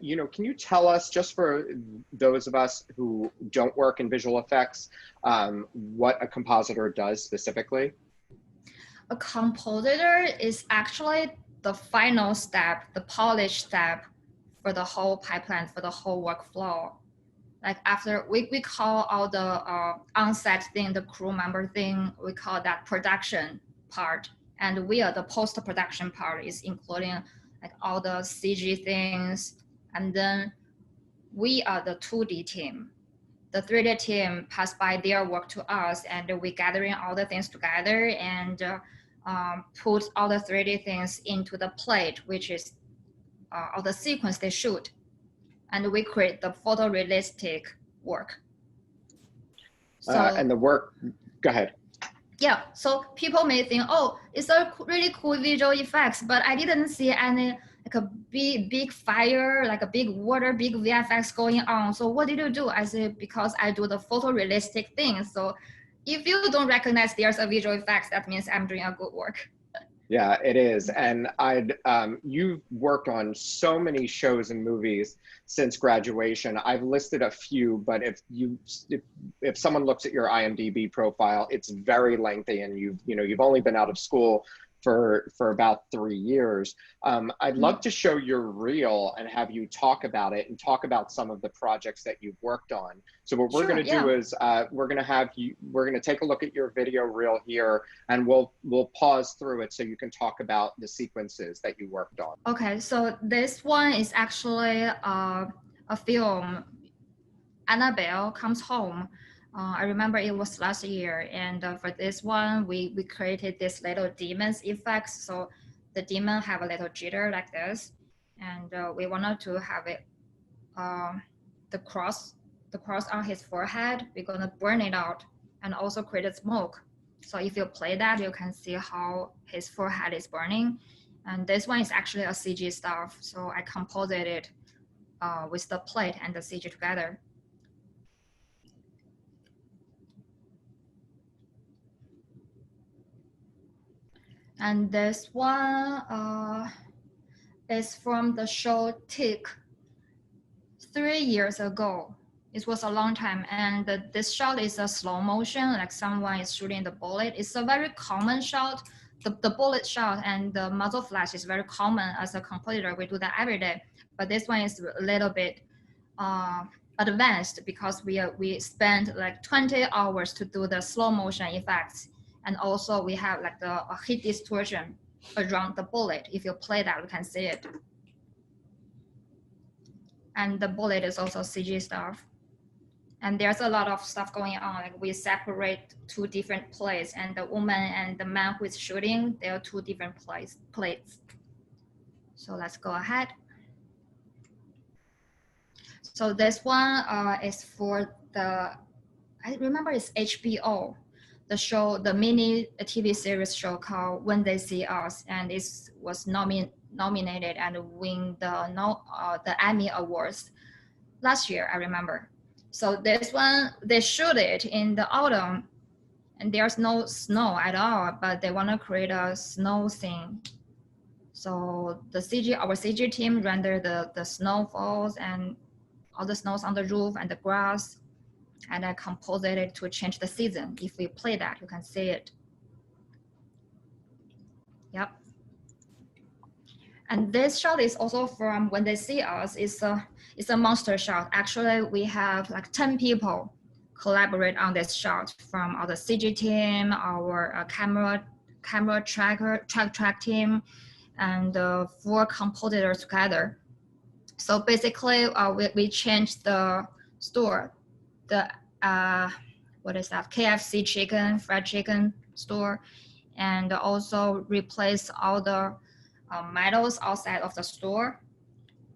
you know, can you tell us, just for those of us who don't work in visual effects, what a compositor does specifically? A compositor is actually the final step, the polish step for the whole pipeline, for the whole workflow. Like after we call all the on-set thing, the crew member thing, we call that production part. And we are the post-production part, is including like all the CG things. And then we are the 2D team. The 3D team pass by their work to us, and we gathering all the things together and put all the 3D things into the plate, which is all the sequence they shoot. And we create the photorealistic work. So, and the work, go ahead. Yeah, so people may think, oh, it's a really cool visual effects, but I didn't see any like a big fire, like a big water, big VFX going on. So what did you do? I said, because I do the photorealistic thing. So if you don't recognize there's a visual effects, that means I'm doing a good work. Yeah, it is. And you've worked on so many shows and movies since graduation. I've listed a few, but if someone looks at your IMDb profile, it's very lengthy, and you've only been out of school for about 3 years. I'd love to show your reel and have you talk about it and talk about some of the projects that you've worked on. So what we're going to do is we're going to take a look at your video reel here, and we'll pause through it so you can talk about the sequences that you worked on. Okay, so this one is actually a film, Annabelle Comes Home. I remember it was last year, and for this one, we created this little demons effects. So the demon have a little jitter like this, and we wanted to have it, the cross on his forehead. We're gonna burn it out and also create a smoke. So if you play that, you can see how his forehead is burning. And this one is actually a CG stuff. So I composited it with the plate and the CG together. And this one is from the show Tick 3 years ago. It was a long time. And this shot is a slow motion, like someone is shooting the bullet. It's a very common shot. The bullet shot and the muzzle flash is very common as a compositor. We do that every day. But this one is a little bit advanced because we spent like 20 hours to do the slow motion effects. And also we have like the heat distortion around the bullet. If you play that, you can see it. And the bullet is also CG stuff. And there's a lot of stuff going on. Like we separate 2 different plates, and the woman and the man who is shooting, they are 2 different plates. So let's go ahead. So this one is for I remember it's HBO. The show, the mini TV series show called When They See Us, and it was nominated and win the Emmy Awards last year, I remember. So this one, they shoot it in the autumn, and there's no snow at all, but they want to create a snow scene. So our CG team rendered the snowfalls and all the snows on the roof and the grass. And I composed it to change the season. If we play that, you can see it. Yep. And this shot is also from When They See Us. It's a monster shot. Actually, we have like 10 people collaborate on this shot, from our CG team, our camera track team, and 4 compositors together. So basically, we changed the store, the what is that? KFC chicken, fried chicken store, and also replace all the metals outside of the store.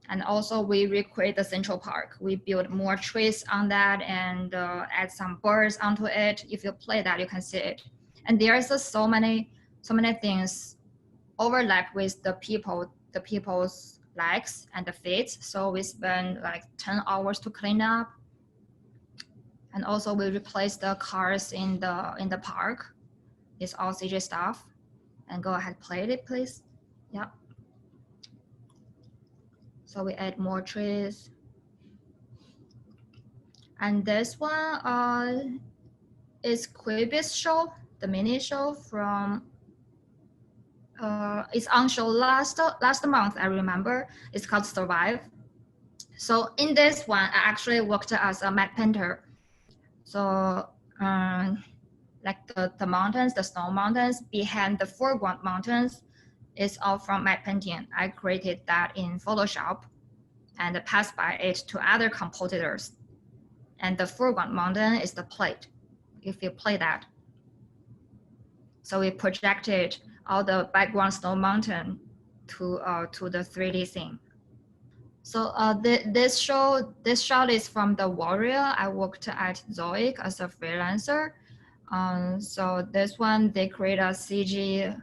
And also we recreate the Central Park. We build more trees on that and add some birds onto it. If you play that, you can see it. And there's so many things overlap with the people's legs and the feet. So we spend like 10 hours to clean up. And also we replace the cars in the park. It's all CG stuff. And go ahead, play it, please. Yeah. So we add more trees. And this one is Quibi's show, the mini show from, it's on show last month, I remember. It's called Survive. So in this one, I actually worked as a matte painter. So like the mountains, the snow mountains behind the foreground mountains is all from matte painting. I created that in Photoshop and passed by it to other compositors. And the foreground mountain is the plate, if you play that. So we projected all the background snow mountain to the 3D scene. So this shot is from the Warrior. I worked at Zoic as a freelancer. So this one, they create a CG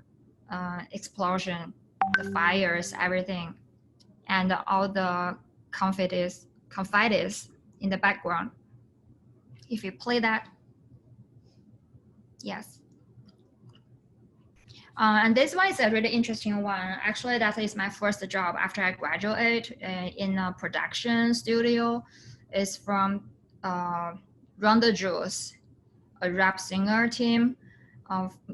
explosion, the fires, everything, and all the confettis in the background. If you play that, yes. And this one is a really interesting one. Actually, that is my first job after I graduate in a production studio. It's from Run the Jewels, a rap singer team.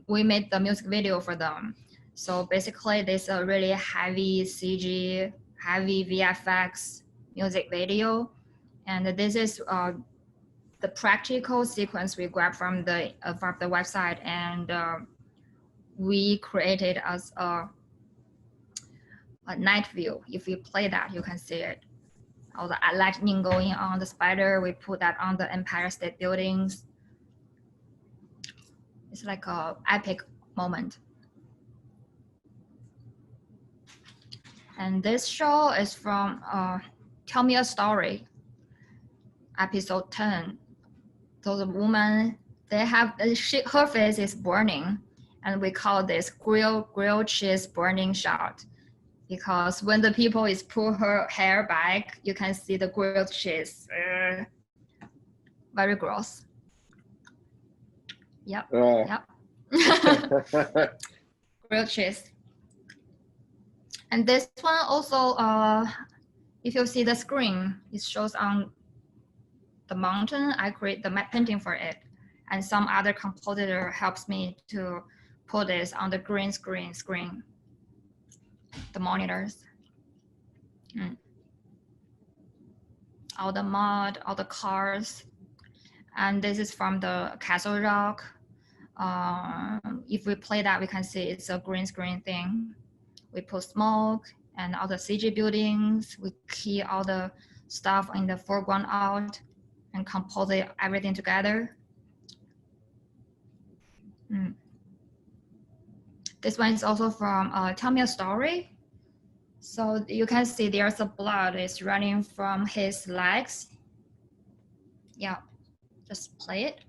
We made the music video for them. So basically, this is a really heavy CG, heavy VFX music video. And this is the practical sequence we grabbed from the website, and we created as a night view. If you play that, you can see it. All the lightning going on the spider, we put that on the Empire State Buildings. It's like a epic moment. And this show is from Tell Me a Story, episode 10. So the woman, her face is burning, and we call this grilled cheese burning shot, because when the people is pull her hair back, you can see the grilled cheese. Very gross. Yep. Yep. Grilled cheese. And this one also, if you see the screen, it shows on the mountain. I create the matte painting for it, and some other compositor helps me to put this on the green screen, the monitors. All the mud, all the cars. And this is from the Castle Rock. If we play that, we can see it's a green screen thing. We put smoke and all the CG buildings. We key all the stuff in the foreground out and compose everything together. This one is also from Tell Me a Story. So you can see there's a blood is running from his legs. Yeah, just play it.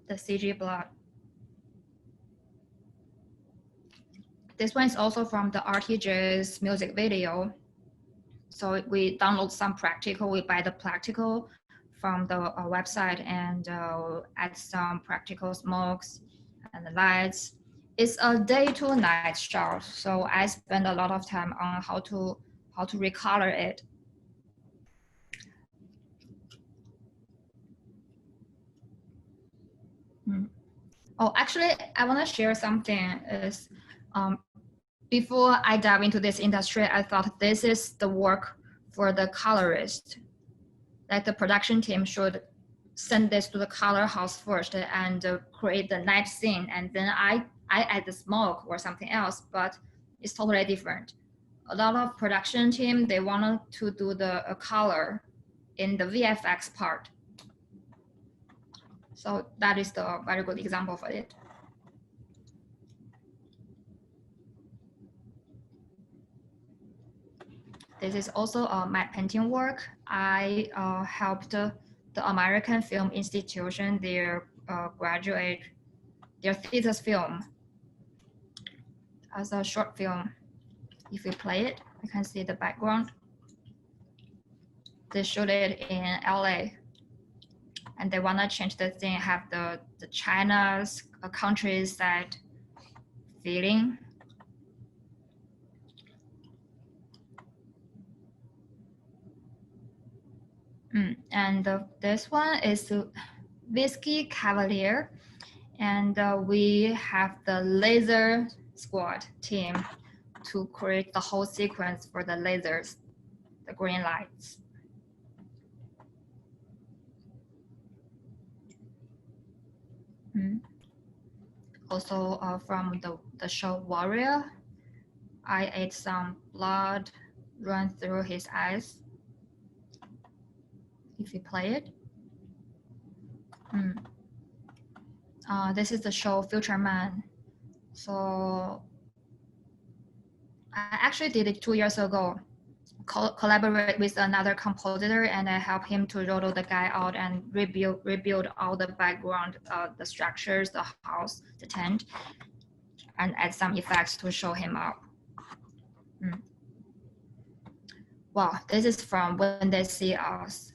The CG blood. This one is also from the RTJ's music video. So we download some practical, we buy the practical from the website and add some practical smokes and the lights. It's a day to night shot. So I spend a lot of time on how to recolor it. Oh, actually, I want to share something. Is before I dive into this industry, I thought this is the work for the colorist. Like the production team should send this to the color house first and create the night scene, and then I add the smoke or something else, but it's totally different. a lot of production team, they wanted to do the color in the VFX part. So that is the very good example for it. This is also my painting work. I helped the American Film Institution, their thesis film as a short film. If you play it, you can see the background. They shot it in LA. And they want to change the thing, have the China's countryside feeling. And this one is Whiskey Cavalier. And we have the laser squad team to create the whole sequence for the lasers, the green lights. Also from the show Warrior, I ate some blood run through his eyes. If you play it. This is the show Future Man. So I actually did it 2 years ago. Collaborate with another compositor, and I helped him to roll the guy out and rebuild all the background, the structures, the house, the tent, and add some effects to show him up. Wow, this is from When They See Us.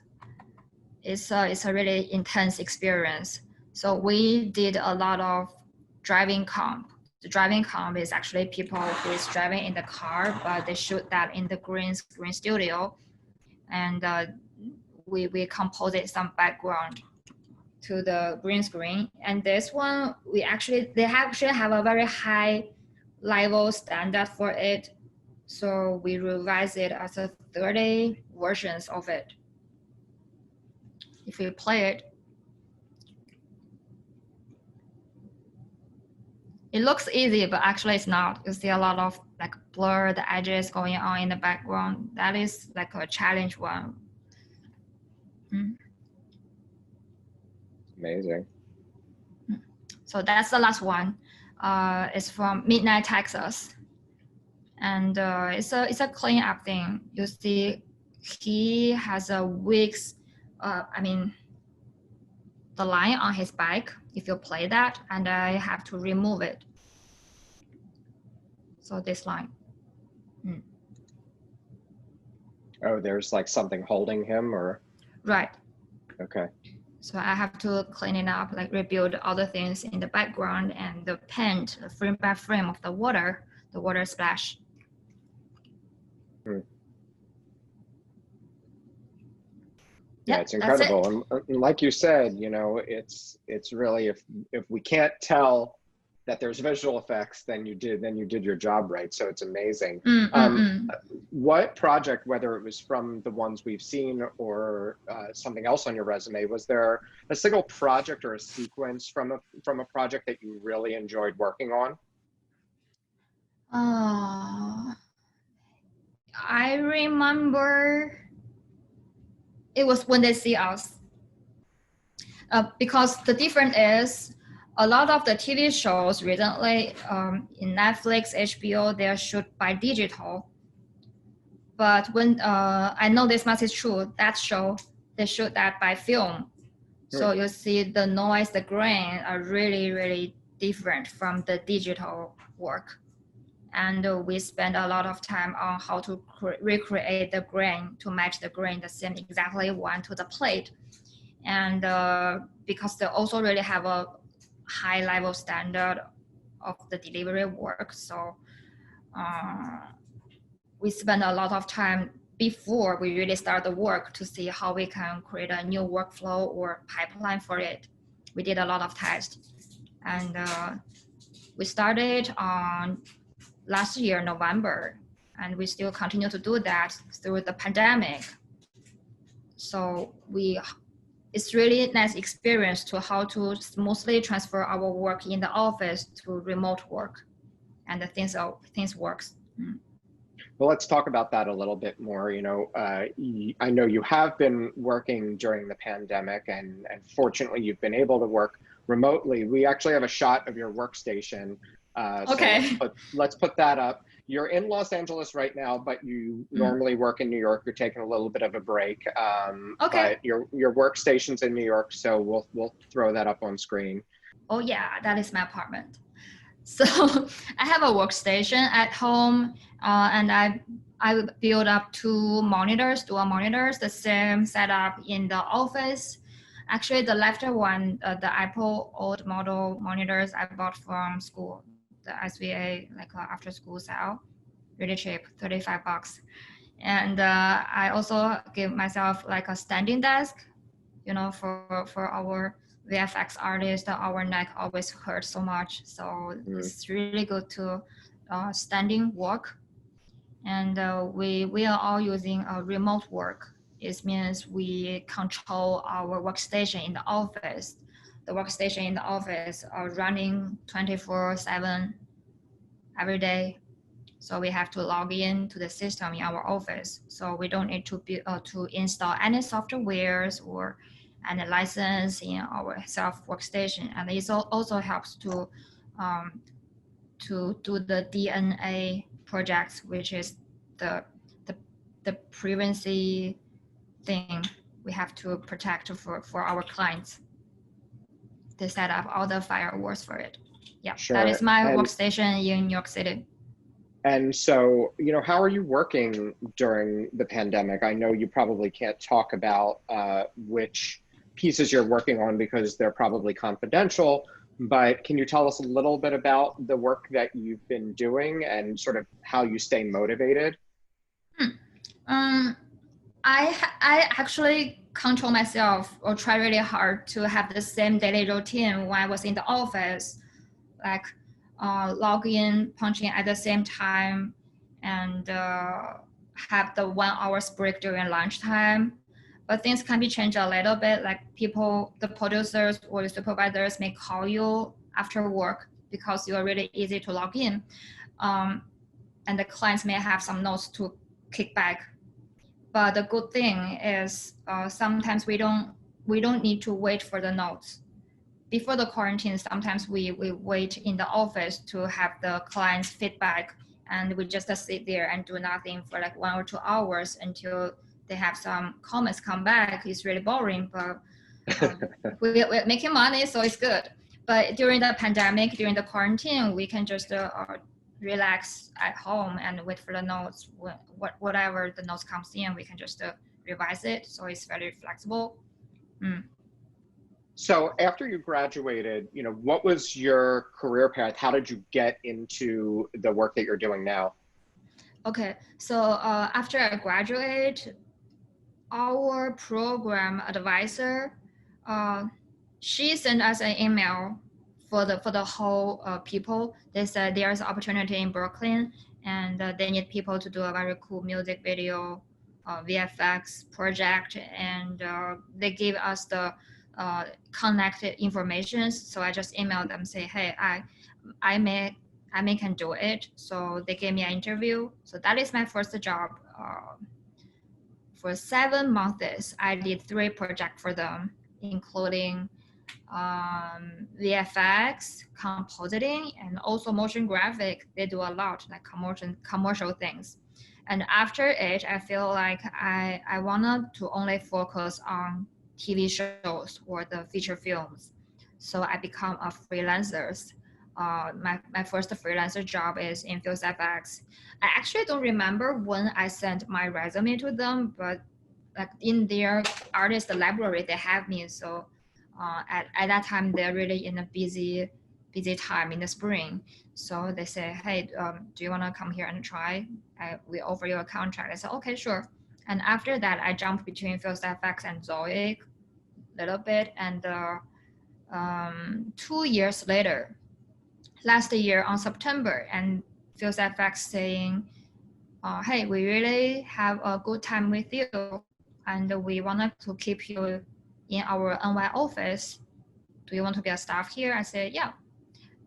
It's a really intense experience. So we did a lot of driving comp. The driving comp is actually people who is driving in the car, but they shoot that in the green screen studio. And we composed some background to the green screen. And this one, they actually have a very high level standard for it. So we revised it as a 30 versions of it. If you play it, it looks easy, but actually it's not. You see a lot of like blur, the edges going on in the background. That is like a challenge one. Amazing. So that's the last one. It's from Midnight, Texas. And it's a clean up thing. You see he has a wigs, the line on his bike, if you play that, and I have to remove it. So this line. Oh, there's like something holding him, or? Right. Okay. So I have to clean it up, like rebuild all the things in the background and the paint, frame by frame of the water splash. Yeah, it's incredible. And like you said, you know, it's really, if we can't tell that there's visual effects, then you did your job right. So it's amazing. What project, whether it was from the ones we've seen or something else on your resume, was there a single project or a sequence from a project that you really enjoyed working on? I remember it was When They See Us. Because the difference is a lot of the TV shows recently in Netflix, HBO, they're shot by digital. But when I know this much is true, that show, they shoot that by film. So you see the noise, the grain are really, really different from the digital work. And we spend a lot of time on how to recreate the grain to match the grain the same exactly one to the plate. And because they also really have a high level standard of the delivery work. So we spend a lot of time before we really start the work to see how we can create a new workflow or pipeline for it. We did a lot of tests. And we started on last year, November, and we still continue to do that through the pandemic. So it's really nice experience to how to smoothly transfer our work in the office to remote work, and the things works. Well, let's talk about that a little bit more. I know you have been working during the pandemic, and fortunately, you've been able to work remotely. We actually have a shot of your workstation, so Okay. let's put that up. You're in Los Angeles right now, but you normally work in New York. You're taking a little bit of a break, Okay. but your workstation's in New York, so we'll throw that up on screen. Oh yeah, that is my apartment. So I have a workstation at home, and I built up two monitors, dual monitors, the same setup in the office. Actually, the left one, the Apple old model monitors I bought from school, the SVA, like after school sale, really cheap, $35. And I also give myself like a standing desk, for our VFX artists, our neck always hurts so much. So it's really good to standing work. And we are all using remote work. It means we control our workstation in the office. The workstation in the office are running 24/7 every day. So we have to log in to the system in our office. So we don't need to install any softwares or any license in our self workstation. And it also helps to do the DNA projects, which is the privacy thing we have to protect for our clients. They set up all the firewalls for it. Yeah, Sure. that is my workstation in New York City. And so, how are you working during the pandemic? I know you probably can't talk about which pieces you're working on because they're probably confidential, but can you tell us a little bit about the work that you've been doing and sort of how you stay motivated? I actually control myself or try really hard to have the same daily routine when I was in the office, like log in, punch in at the same time, and have the 1 hour break during lunchtime. But things can be changed a little bit, like the producers or the supervisors may call you after work because you are really easy to log in. And the clients may have some notes to kick back. But the good thing is sometimes we don't need to wait for the notes. Before the quarantine, sometimes we wait in the office to have the client's feedback, and we just sit there and do nothing for like 1 or 2 hours until they have some comments come back. It's really boring, but we're making money, so it's good. But during the pandemic, during the quarantine, we can just relax at home and wait for the notes. Whatever the notes comes in, we can just revise it. So it's very flexible. So after you graduated, what was your career path? How did you get into the work that you're doing now? Okay, so after I graduate, our program advisor, she sent us an email for the whole people. They said there's an opportunity in Brooklyn, and they need people to do a very cool music video, VFX project, and they gave us the connected information. So I just emailed them, say, hey, I may can do it. So they gave me an interview. So that is my first job. For 7 months, I did 3 projects for them, including VFX, compositing, and also motion graphic. They do a lot, like commercial things. And after it, I feel like I wanted to only focus on TV shows or the feature films. So I become a freelancer. My first freelancer job is in FX. I actually don't remember when I sent my resume to them, but like in their artist library, they have me. So at that time, they're really in a busy time in the spring. So they say, hey, do you want to come here and try? We offer you a contract. I said, okay, sure. And after that, I jumped between FX and Zoic a little bit. And 2 years later, last year on September, and FX saying, hey, we really have a good time with you, and we wanted to keep you in our NY office. Do you want to be a staff here? I said, yeah.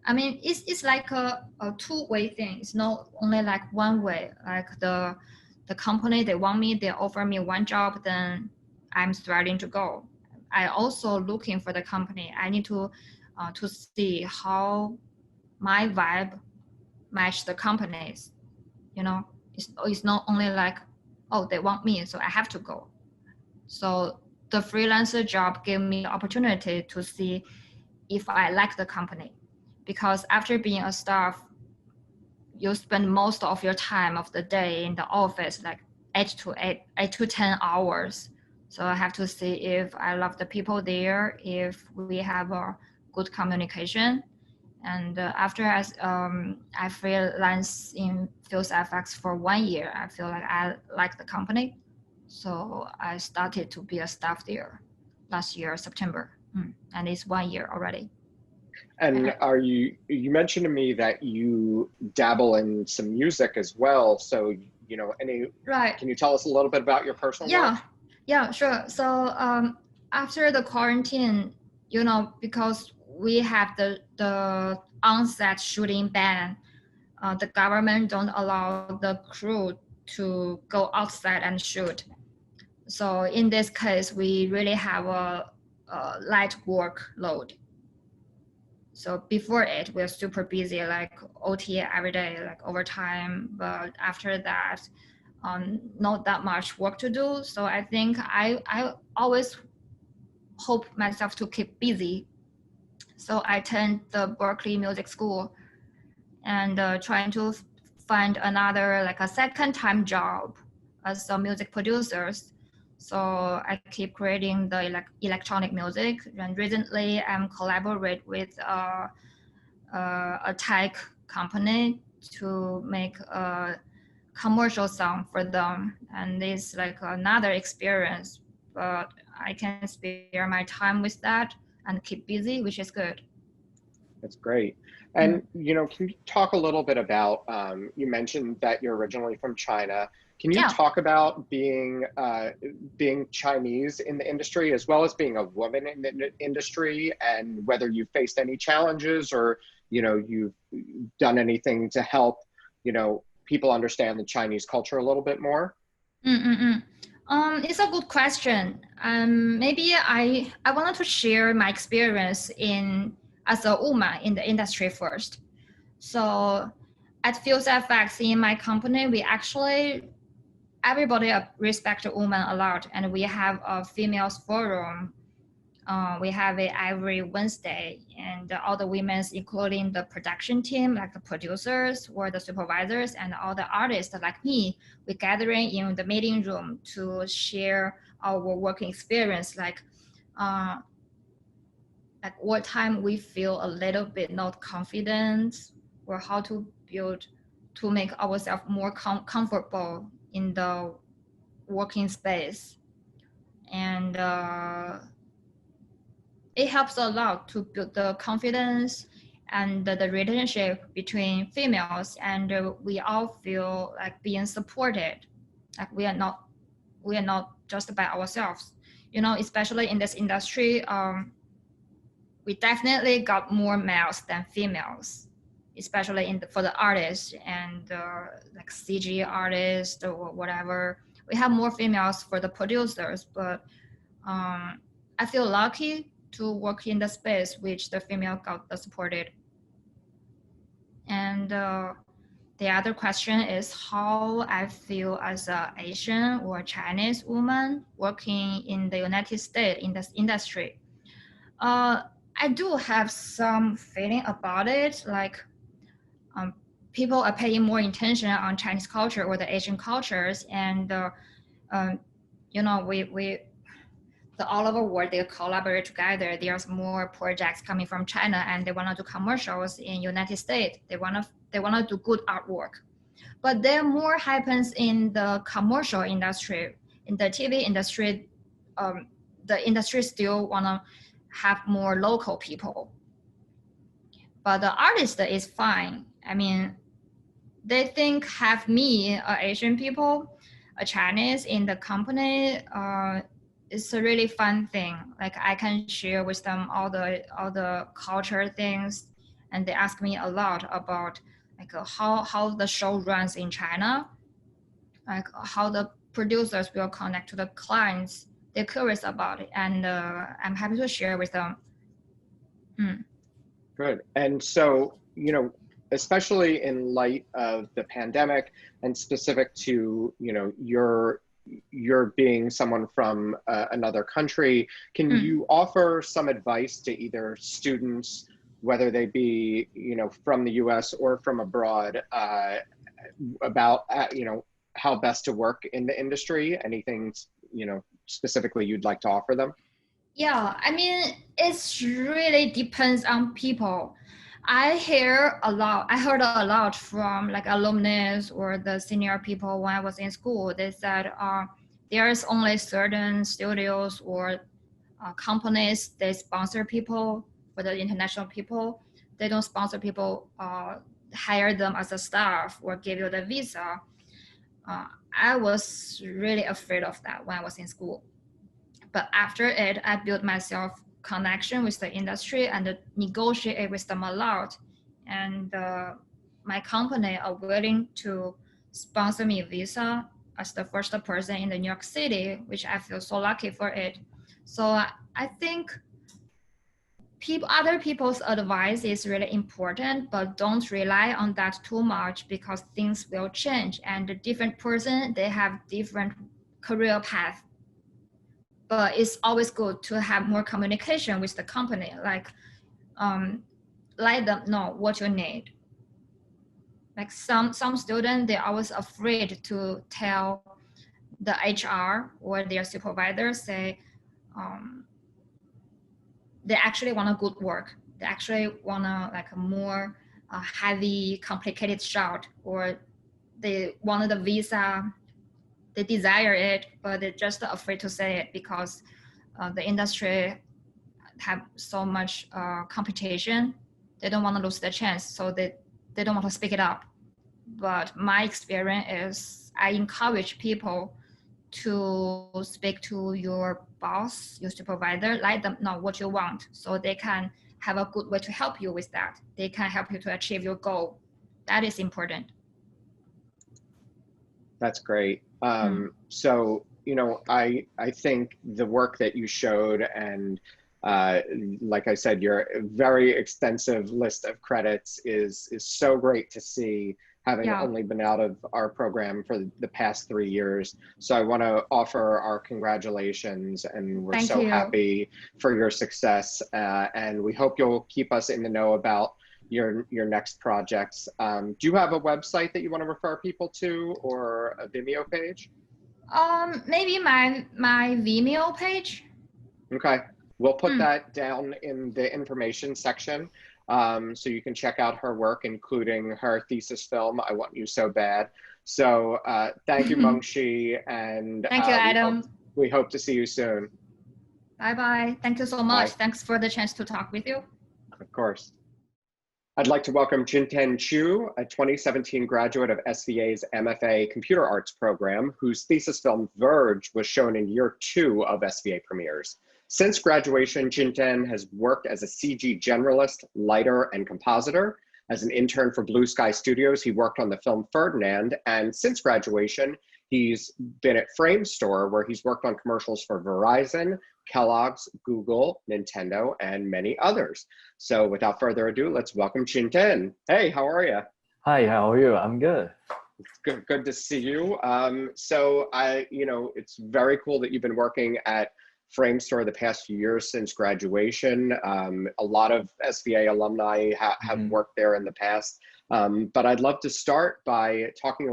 I mean, it's like a two-way thing. It's not only like one way. Like the company, they want me, they offer me one job, then I'm starting to go. I also looking for the company. I need to see how my vibe match the companies. You know, it's not only like, oh, they want me, so I have to go. So the freelancer job gave me the opportunity to see if I like the company, because after being a staff, you spend most of your time of the day in the office, like 8 to 10 hours. So I have to see if I love the people there, if we have a good communication. And after I freelance in Fields FX for 1 year, I feel like I like the company. So I started to be a staff there last year, September. And it's 1 year already. And you mentioned to me that you dabble in some music as well. So, you know, can you tell us a little bit about your personal work? Yeah, sure. So after the quarantine, you know, because we have the on-set shooting ban, the government don't allow the crew to go outside and shoot. So in this case, we really have a light workload. So before it, we're super busy, like OT every day, like overtime. But after that, not that much work to do. So I think I always hope myself to keep busy. So I attend the Berkeley Music School and trying to find another, like a second time job as a music producer. So I keep creating the electronic music. And recently I'm collaborate with a tech company to make a commercial song for them. And it's like another experience, but I can spare my time with that and keep busy, which is good. That's great. And, you know, can you talk a little bit about, you mentioned that you're originally from China. Can you talk about being Chinese in the industry, as well as being a woman in the industry, and whether you faced any challenges, or, you know, you've done anything to help, you know, people understand the Chinese culture a little bit more? It's a good question. Maybe I wanted to share my experience as a woman in the industry first. So at Fields FX in my company, we actually, everybody respect a woman a lot, and we have a females forum. We have it every Wednesday, and all the women, including the production team, like the producers or the supervisors, and all the artists like me, we gathering in the meeting room to share our working experience, like what time we feel a little bit not confident, or how to build to make ourselves more comfortable in the working space. And it helps a lot to build the confidence and the relationship between females, and we all feel like being supported, like we are not just by ourselves, you know, especially in this industry. We definitely got more males than females, especially for the artists and like CG artists or whatever. We have more females for the producers, but I feel lucky to work in the space which the female got supported. And the other question is how I feel as an Asian or Chinese woman working in the United States in this industry. I do have some feeling about it, like people are paying more attention on Chinese culture or the Asian cultures, and you know, the all over world, they collaborate together. There's more projects coming from China, and they want to do commercials in United States. They want to do good artwork, but there more happens in the commercial industry. In the TV industry, the industry still want to have more local people, but the artist is fine. I mean, they think have me, Asian people, a Chinese in the company, it's a really fun thing. Like I can share with them all the culture things, and they ask me a lot about like how the show runs in China, like how the producers will connect to the clients. They're curious about it, and I'm happy to share with them. Good. And so, especially in light of the pandemic and specific to, you're being someone from another country, can you offer some advice to either students, whether they be, from the US or from abroad, about, how best to work in the industry? Anything, specifically you'd like to offer them? Yeah, I mean, it's really depends on people. I heard a lot from like alumni or the senior people when I was in school. They said there's only certain studios or companies they sponsor people for the international people. They don't sponsor people, hire them as a staff or give you the visa. I was really afraid of that when I was in school. But after it, I built myself connection with the industry and negotiate with them a lot. And my company are willing to sponsor me a visa as the first person in the New York City, which I feel so lucky for it. So I think other people's advice is really important, but don't rely on that too much because things will change and the different person, they have different career path. But it's always good to have more communication with the company, like let them know what you need. Like some students, they're always afraid to tell the HR or their supervisor, say they actually want a good work. They actually want like a more heavy, complicated shot, or they wanted a visa, they desire it, but they're just afraid to say it because the industry have so much competition. They don't want to lose the chance, so they don't want to speak it up. But my experience is I encourage people to speak to your boss, your supervisor, let them know what you want so they can have a good way to help you with that. They can help you to achieve your goal. That is important. That's great. So, I think the work that you showed and like I said, your very extensive list of credits is so great to see, having only been out of our program for the past 3 years. So I want to offer our congratulations, and we're so happy for your success. And we hope you'll keep us in the know about your next projects. Do you have a website that you want to refer people to, or a Vimeo page? Maybe my Vimeo page. Okay, we'll put that down in the information section, so you can check out her work, including her thesis film, I Want You So Bad. So thank you, Mengshi, and thank you, Adam. We hope to see you soon. Bye-bye. Thank you so much. Bye. Thanks for the chance to talk with you. Of course. I'd like to welcome Jinten Chu, a 2017 graduate of SVA's MFA Computer Arts program, whose thesis film Verge was shown in year 2 of SVA premieres. Since graduation, Jinten has worked as a CG generalist, lighter, and compositor. As an intern for Blue Sky Studios, he worked on the film Ferdinand, and since graduation, he's been at Framestore, where he's worked on commercials for Verizon, Kellogg's, Google, Nintendo, and many others. So without further ado, let's welcome Jinten. Hey, how are you? Hi, how are you? I'm good. Good to see you. So it's very cool that you've been working at Framestore the past few years since graduation. A lot of SVA alumni have worked there in the past. But I'd love to start by having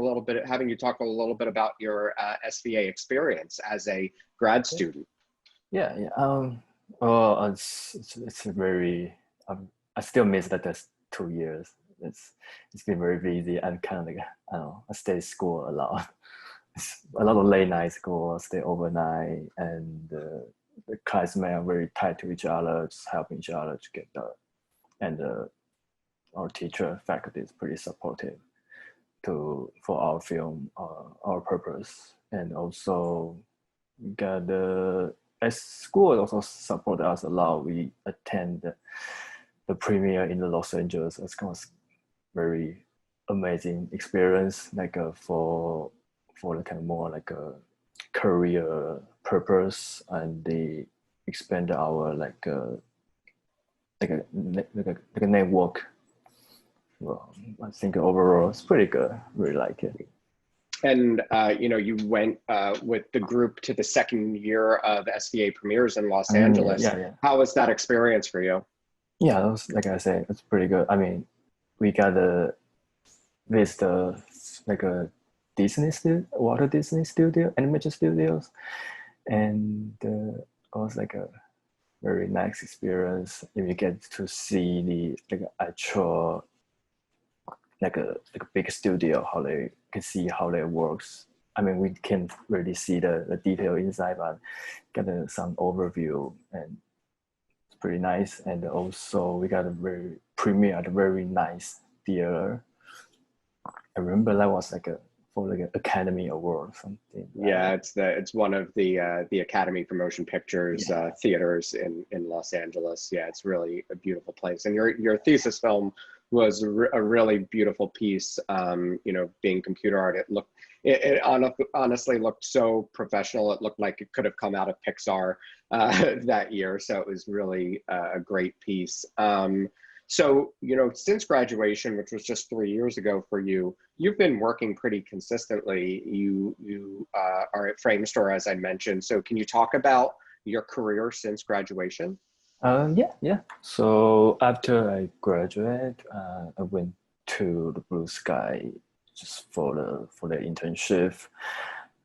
you talk a little bit about your SVA experience as a grad student. Yeah. Well, it's very. I still miss that. That's 2 years. It's been very busy and kind of like I stay at school a lot. It's a lot of late night school, stay overnight, and the classmates are very tight to each other, just helping each other to get the. And our teacher faculty is pretty supportive for our film, our purpose, and also as school also support us a lot. We attend the premiere in the Los Angeles. It's kind of very amazing experience, like for the kind of more like a career purpose, and they expand our like a network. Well, I think overall it's pretty good. Really like it. And you know, you went with the group to the second year of SVA premieres in Los Angeles. Yeah. How was that experience for you? Yeah, that was, like I said, it's pretty good. I mean, we got to visit like a Walt Disney studio, animation studios, and it was like a very nice experience. If you get to see the like actual like a big studio, how they can see how they works. I mean, we can't really see the detail inside, but get some overview, and it's pretty nice. And also we got a very premiere at a very nice theater. I remember that was like for an Academy Award or something. Yeah, it's one of the Academy for Motion Pictures theaters in Los Angeles. Yeah, it's really a beautiful place. And your thesis film was a really beautiful piece. You know, being computer art, it honestly looked so professional. It looked like it could have come out of Pixar that year. So it was really a great piece. So, you know, since graduation, which was just 3 years ago for you, you've been working pretty consistently. You are at Framestore, as I mentioned. So can you talk about your career since graduation? Yeah. So after I graduated, I went to the Blue Sky just for the internship,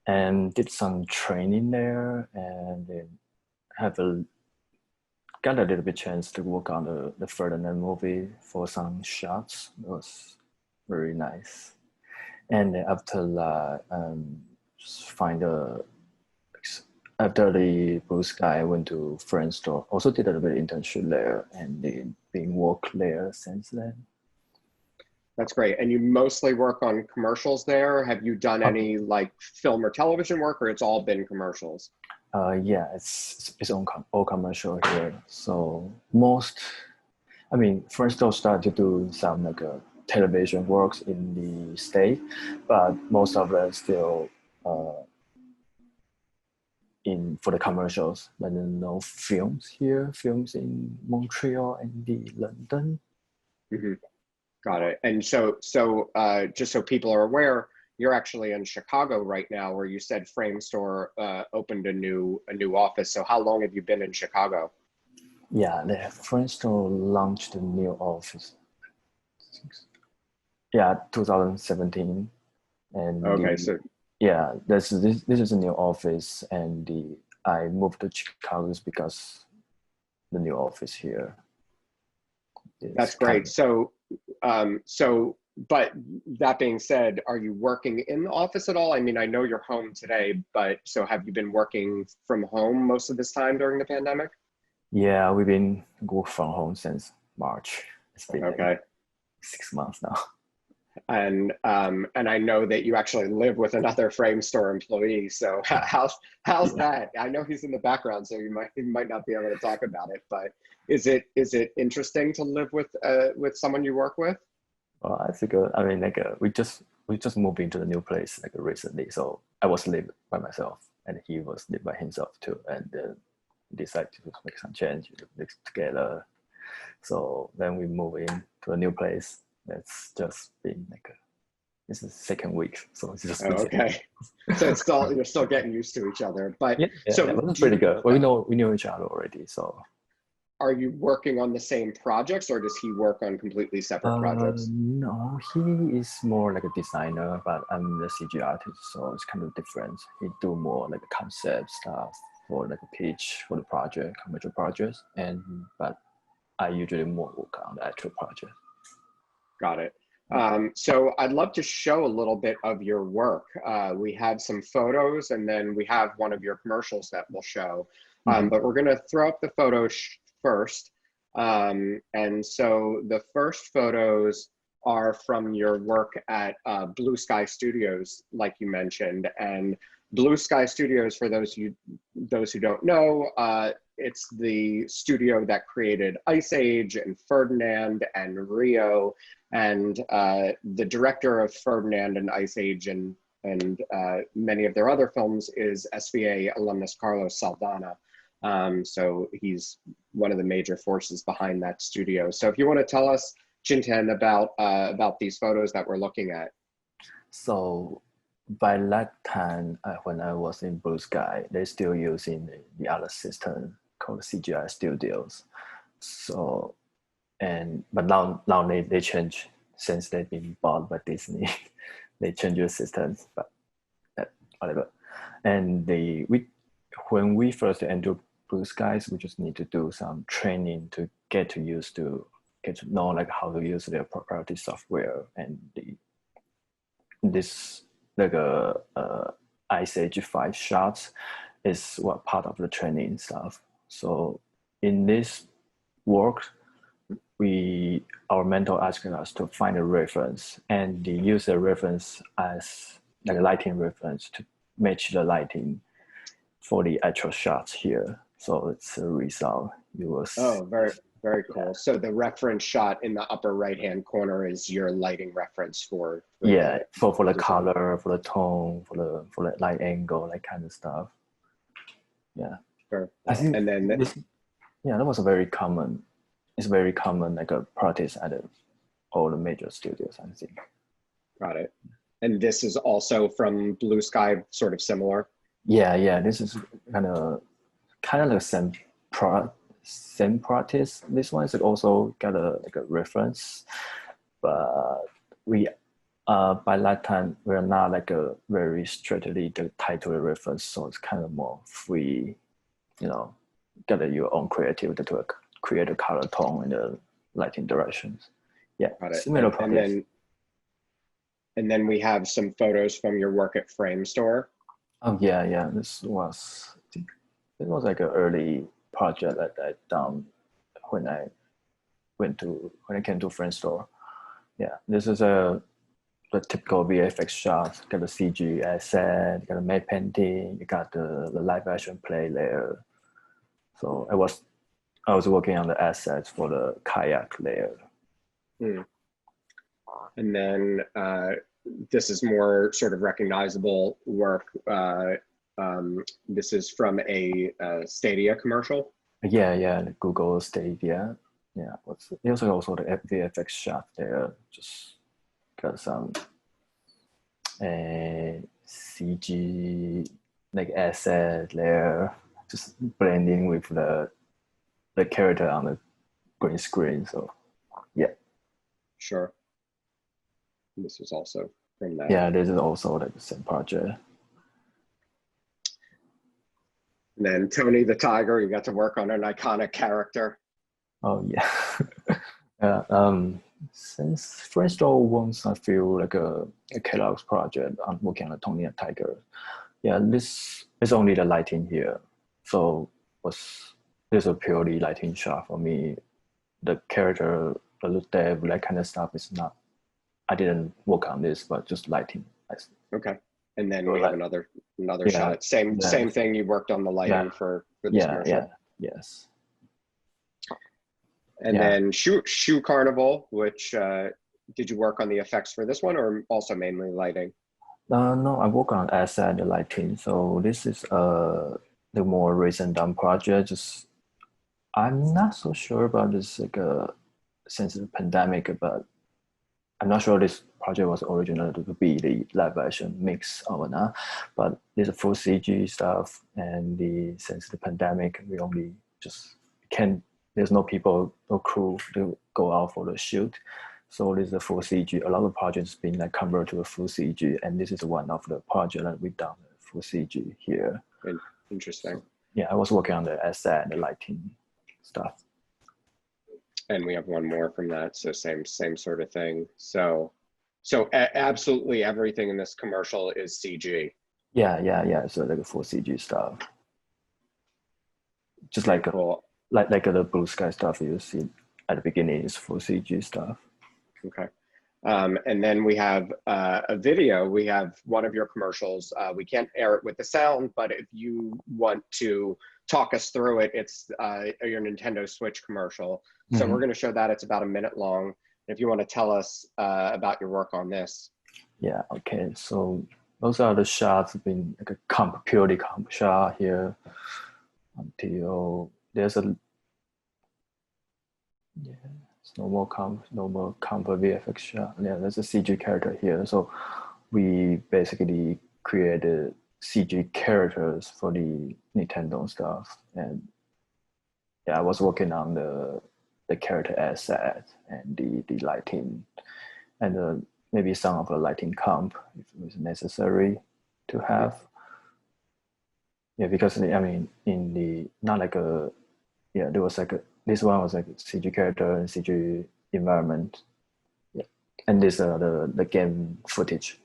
and did some training there, and then got a little bit chance to work on the Ferdinand movie for some shots. It was very nice. And then after that, just after the Blue Sky, I went to Freelancer. Also did a little bit of internship there, and then been work there since then. That's great. And you mostly work on commercials there? Have you done any like film or television work, or it's all been commercials? Yeah, it's all commercial here. So first I'll start to do some like television works in the state, but most of it still for the commercials. But then no films in Montreal and the London. Mm-hmm. Got it. And so just so people are aware, you're actually in Chicago right now, where you said Framestore opened a new office. So how long have you been in Chicago? Yeah, the Framestore launched a new office. Yeah, 2017. And okay, this is a new office, and I moved to Chicago because the new office here. That's great. But that being said, are you working in the office at all? I mean, I know you're home today, but so have you been working from home most of this time during the pandemic? Yeah, we've been working from home since March. It's been like 6 months now. And I know that you actually live with another Framestore employee. So how's that? I know he's in the background, so you might not be able to talk about it. But is it interesting to live with someone you work with? Well, I think I mean, like we just moved into the new place like recently. So I was living by myself, and he was living by himself too, and decided to make some change together. So then we move in to a new place. That's just been this is second week, so it's just okay. So you're still getting used to each other, but so it was pretty good. Well, we knew each other already. So are you working on the same projects, or does he work on completely separate projects? No, he is more like a designer, but I'm the CG artist, so it's kind of different. He do more like a concept stuff for like a pitch for the project, commercial projects, but I usually more work on the actual project. Got it. So I'd love to show a little bit of your work. We have some photos, and then we have one of your commercials that we'll show. But we're going to throw up the photos first. And so the first photos are from your work at Blue Sky Studios, like you mentioned. And Blue Sky Studios, for those who don't know, it's the studio that created Ice Age and Ferdinand and Rio, and the director of Ferdinand and Ice Age and many of their other films is SVA alumnus Carlos Saldana. So he's one of the major forces behind that studio. So if you want to tell us, Chintan, about these photos that we're looking at. So by that time, when I was in Blue Sky, they're still using the other system called CGI Studios. So, but now they change since they've been bought by Disney. They change your systems, but whatever. And when we first enter Blue Skies, we just need to do some training to get to know like how to use their proprietary software, and this like Ice Age 5 shots is what part of the training stuff. So in this work, our mentor asked us to find a reference and use the reference as like a lighting reference to match the lighting for the actual shots here. So it's a result. Oh, very, very cool. Yeah. So the reference shot in the upper right-hand corner is your lighting reference for the color, for the tone, for the light angle, that kind of stuff. Yeah. Sure. I think and then that was a very common. It's very common, like a practice at all the major studios, I think. Got it. And this is also from Blue Sky, sort of similar. Yeah. This is kind of the same practice. This one is also got a reference, but we by that time we're not like a very strictly tied to a reference, so it's kind of more free. Get your own creativity to create a color tone and the lighting directions. Yeah, similar practice. And then we have some photos from your work at Frame Store. Oh yeah. This was like an early project that I done when I came to Frame Store. Yeah, this is the typical VFX shot. Got the CG asset, got the matte painting, you got the live action play layer. So I was working on the assets for the kayak layer. And then this is more sort of recognizable work. This is from a Stadia commercial. Yeah, the Google Stadia. Yeah, there's also the VFX shot there. Just got some CG like asset layer, just blending with the character on the green screen. So yeah. Sure. This is also from that. Yeah, this is also like the same project. And then Tony the Tiger, you got to work on an iconic character. Oh yeah. Yeah. Since Freelance Job wants, I feel like a Kellogg's project. I'm working on a Tony the Tiger. Yeah, this is only the lighting here. So this a purely lighting shot for me. The character, the depth, that kind of stuff is not. I didn't work on this, but just lighting. Okay. And then we have another shot. Same thing. You worked on the lighting for this commercial. Yeah. Yes. And then Shoe Carnival, which did you work on the effects for this one, or also mainly lighting? No, I work on asset and lighting. So this is the more recent done project. I'm not so sure about this since the pandemic, but I'm not sure this project was originally to be the live action mix or not. But this is full CG stuff, and since the pandemic, we only just can't. There's no people, no crew to go out for the shoot. So this is a full CG. A lot of projects being like converted to a full CG, and this is one of the projects that we done full CG here. Interesting. So, yeah, I was working on the asset and the lighting stuff. And we have one more from that, so same sort of thing. So absolutely everything in this commercial is CG. Yeah. So like a full CG stuff. Just like cool. Like the Blue Sky stuff you see at the beginning is full CG stuff. Okay. And then we have a video. We have one of your commercials. We can't air it with the sound, but if you want to talk us through it. It's your Nintendo Switch commercial. So we're going to show that. It's about a minute long. If you want to tell us about your work on this. Yeah, okay. So those are the shots been like a purely comp shot here until there's a no more comp VFX shot. Yeah, there's a CG character here. So we basically created CG characters for the Nintendo stuff, and yeah, I was working on the character asset and the lighting, and maybe some of the lighting comp if it was necessary to have. Yeah, because I mean, in the not like a there was like this one was like a CG character and CG environment. Yeah, and this the game footage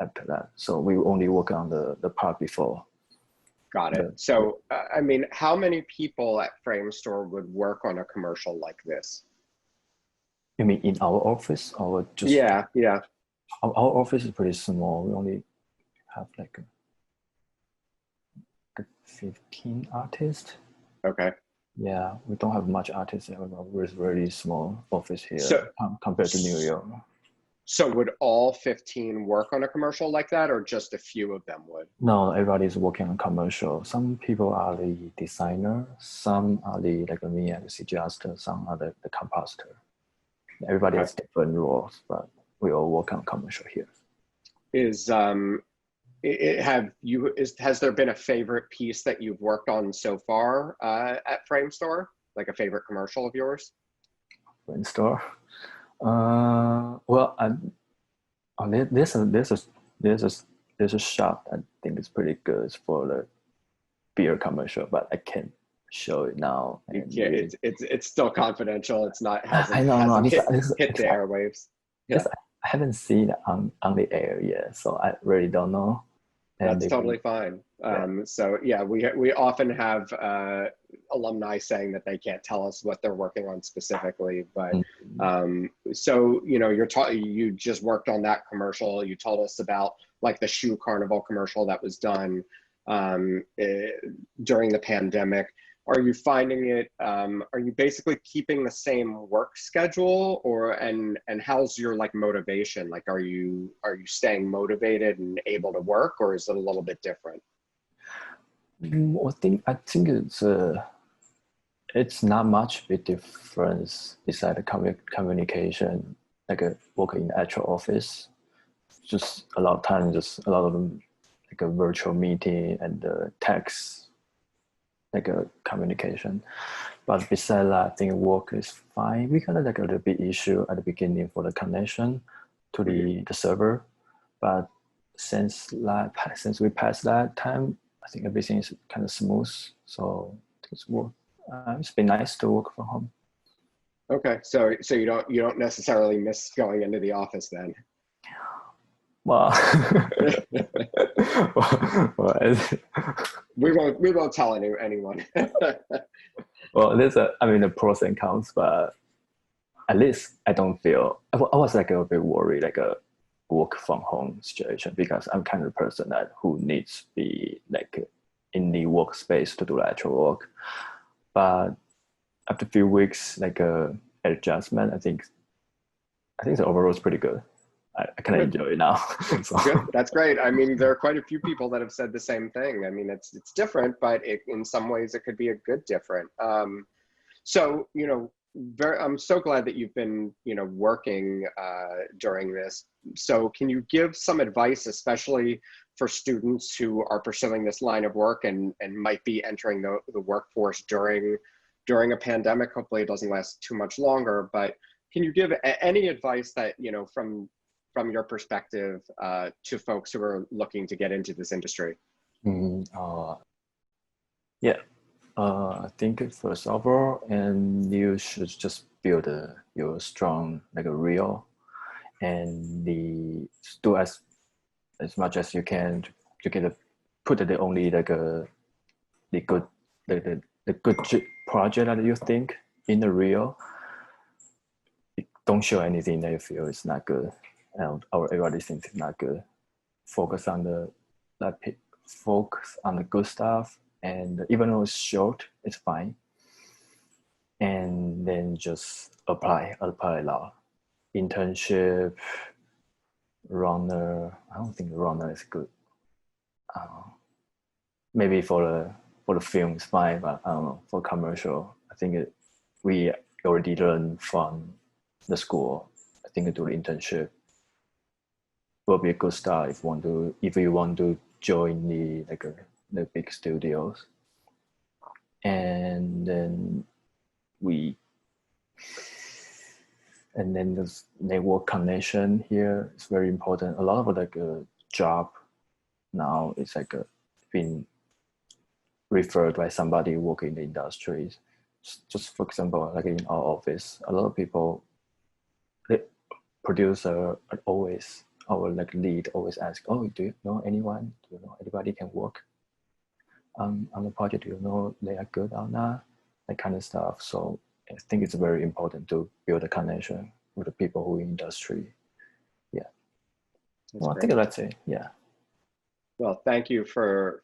after that. So we only work on the part before. Got it. So, I mean, how many people at Framestore would work on a commercial like this? You mean in our office or just? Yeah. Our office is pretty small. We only have like 15 artists. Okay. Yeah, we don't have much artists. We're a really small office here compared to New York. So would all 15 work on a commercial like that, or just a few of them would? No, everybody's working on commercial. Some people are the designer, some are the like me and the CG artist, some are the compositor. Everybody has different roles, but we all work on commercial here. Has there been a favorite piece that you've worked on so far at Framestore? Like a favorite commercial of yours? Framestore. Well, there's a shot I think is pretty good for the beer commercial, but I can't show it now. It's still confidential. It's not. I know. Hit the airwaves. Yeah. I haven't seen it on the air yet, so I really don't know. That's totally fine. So yeah, we often have alumni saying that they can't tell us what they're working on specifically, but so you just worked on that commercial. You told us about like the shoe carnival commercial that was done during the pandemic. Are you finding it? Are you basically keeping the same work schedule, and how's your like motivation? Like, are you staying motivated and able to work, or is it a little bit different? I think it's not much big difference beside the communication, like working in the actual office. Just a lot of times, just a lot of them like a virtual meeting and text. Like a communication, but besides that, I think work is fine. We kind of like a little bit issue at the beginning for the connection to the server, but since we passed that time, I think everything is kind of smooth. So it's been nice to work from home. Okay, so you don't necessarily miss going into the office then? Well, we won't tell anyone. Well, there's the pros and cons, but at least I don't feel. I was like a bit worried, like a work from home situation, because I'm kind of the person who needs to be like in the workspace to do the actual work. But after a few weeks, like adjustment, I think the overall is pretty good. I kind of enjoy it now. So. Good. That's great. I mean, there are quite a few people that have said the same thing. I mean, it's different, but in some ways it could be a good different. So, I'm so glad that you've been, working during this. So can you give some advice, especially for students who are pursuing this line of work and might be entering the workforce during a pandemic? Hopefully it doesn't last too much longer, but can you give any advice that, from your perspective to folks who are looking to get into this industry? I think first of all, and you should just build your strong like a reel, and do as much as you can to put the only like the good project that you think in the reel. Don't show anything that you feel is not good. Everybody thinks it's not good. Focus on the good stuff, and even though it's short, it's fine. And then just apply a lot. Internship, runner. I don't think runner is good. Maybe for the film is fine, but I don't know, for commercial, I think we already learned from the school. I think do the internship will be a good start if you want to join the big studios. And then this network connection here is very important. A lot of job now is been referred by somebody working in the industries. Just for example, like in our office, a lot of people, the producer always, our lead always ask, oh, do you know anyone? Do you know anybody can work on the project? Do you know they are good or not? That kind of stuff. So I think it's very important to build a connection with the people who are in industry. Yeah. Well, I think that's it. Yeah. Well, thank you for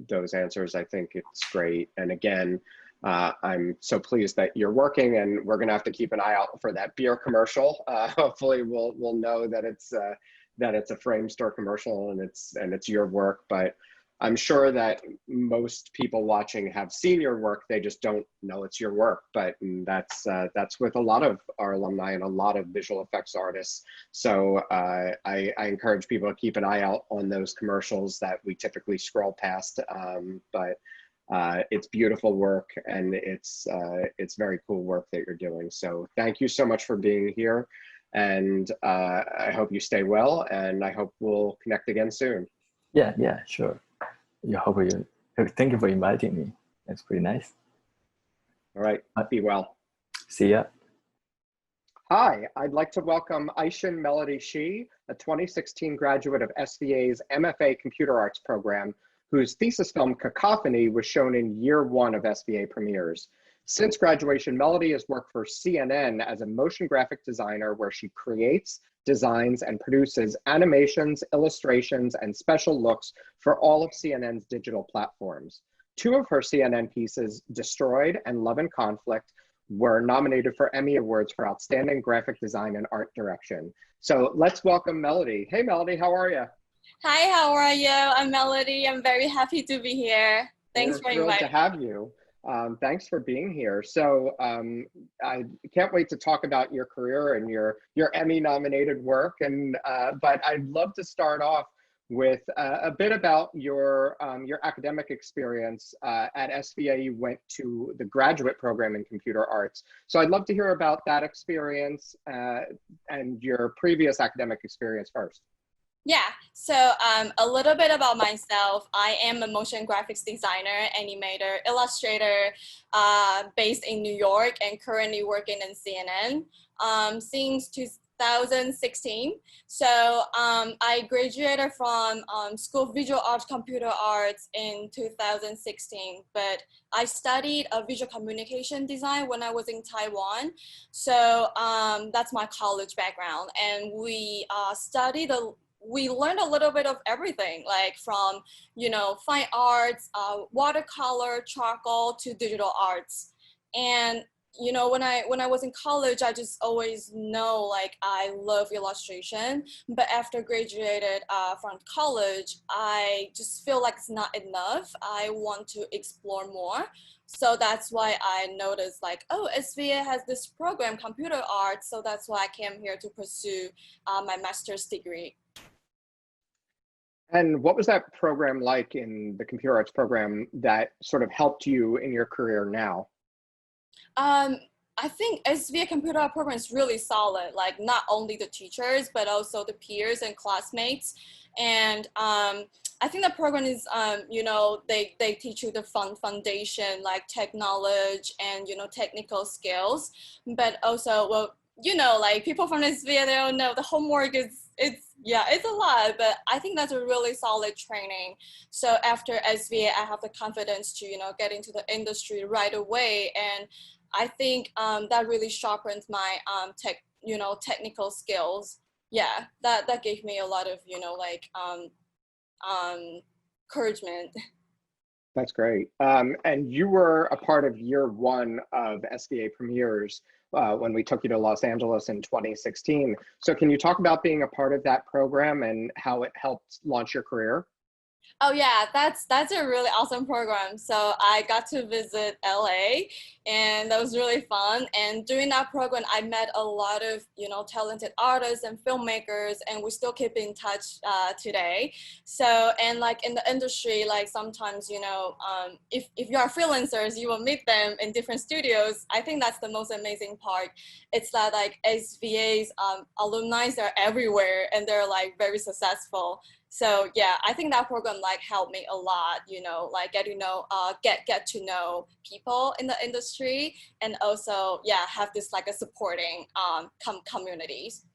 those answers. I think it's great. And again, I'm so pleased that you're working, and we're gonna have to keep an eye out for that beer commercial. Hopefully we'll know that it's a frame store commercial and it's your work, but I'm sure that most people watching have seen your work. They just don't know it's your work, but that's with a lot of our alumni and a lot of visual effects artists. So I encourage people to keep an eye out on those commercials that we typically scroll past. But it's beautiful work, and it's very cool work that you're doing. So thank you so much for being here, and I hope you stay well, and I hope we'll connect again soon. Yeah, sure. Thank you for inviting me. That's pretty nice. All right, be well. See ya. Hi, I'd like to welcome Aishin Melody Shi, a 2016 graduate of SVA's MFA Computer Arts program, whose thesis film Cacophony was shown in year 1 of SVA premieres. Since graduation, Melody has worked for CNN as a motion graphic designer, where she creates, designs, and produces animations, illustrations, and special looks for all of CNN's digital platforms. 2 of her CNN pieces, Destroyed and Love and Conflict, were nominated for Emmy Awards for Outstanding Graphic Design and Art Direction. So let's welcome Melody. Hey, Melody, how are you? Hi, how are you? I'm Melody. I'm very happy to be here. Thanks for inviting me. We're thrilled to have you. Thanks for being here. So I can't wait to talk about your career and your Emmy-nominated work. And but I'd love to start off with a bit about your academic experience. At SVA, you went to the graduate program in computer arts. So I'd love to hear about that experience and your previous academic experience first. Yeah, so a little bit about myself. I am a motion graphics designer, animator, illustrator based in New York, and currently working in CNN since 2016. So I graduated from School of Visual Arts, Computer Arts in 2016, but I studied visual communication design when I was in Taiwan. So that's my college background, and we learned a little bit of everything, like from, fine arts, watercolor, charcoal, to digital arts. And, when I was in college, I just always know, like, I love illustration. But after graduated from college, I just feel like it's not enough. I want to explore more. So that's why I noticed, like, oh, SVA has this program, computer arts. So that's why I came here to pursue my master's degree. And what was that program like, in the computer arts program, that sort of helped you in your career now? I think SVA computer art program is really solid, like not only the teachers, but also the peers and classmates. And I think the program is, they teach you the foundation, like tech knowledge and, technical skills. But also, well, like people from SVA, they don't know the homework it's a lot, but I think that's a really solid training. So after SVA, I have the confidence to, get into the industry right away. And I think that really sharpens my technical skills. Yeah, that gave me a lot of, encouragement. That's great. And you were a part of year one of SVA premieres when we took you to Los Angeles in 2016. So can you talk about being a part of that program and how it helped launch your career? Oh yeah, that's a really awesome program. So I got to visit LA and that was really fun. And during that program, I met a lot of, talented artists and filmmakers, and we still keep in touch today. So, and like in the industry, like sometimes, if you are freelancers, you will meet them in different studios. I think that's the most amazing part. It's that like SVA's alumni are everywhere and they're like very successful. So yeah, I think that program like helped me a lot, like get to know people in the industry, and also have this like a supporting communities.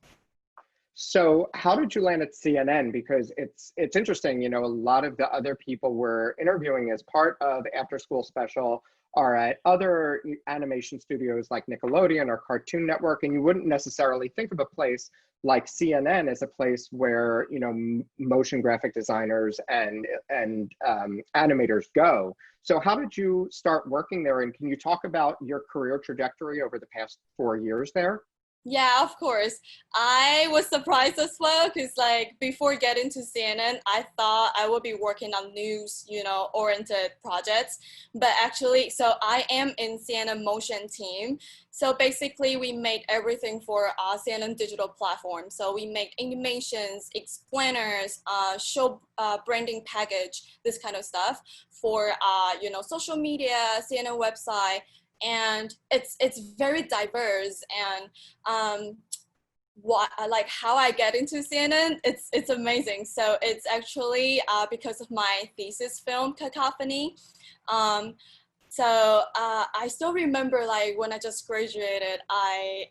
So how did you land at CNN? Because it's interesting, a lot of the other people we're interviewing as part of After School Special are at other animation studios like Nickelodeon or Cartoon Network, and you wouldn't necessarily think of a place like CNN as a place where motion graphic designers and animators go. So how did you start working there, and can you talk about your career trajectory over the past 4 years there? Yeah, of course. I was surprised as well because like before getting to CNN, I thought I would be working on news, oriented projects. But actually, so I am in CNN motion team. So basically we make everything for CNN digital platform. So we make animations, explainers, show branding package, this kind of stuff for, social media, CNN website. And it's very diverse, and what like how I get into CNN, it's amazing. So it's actually because of my thesis film Cacophony. So I still remember like when I just graduated, I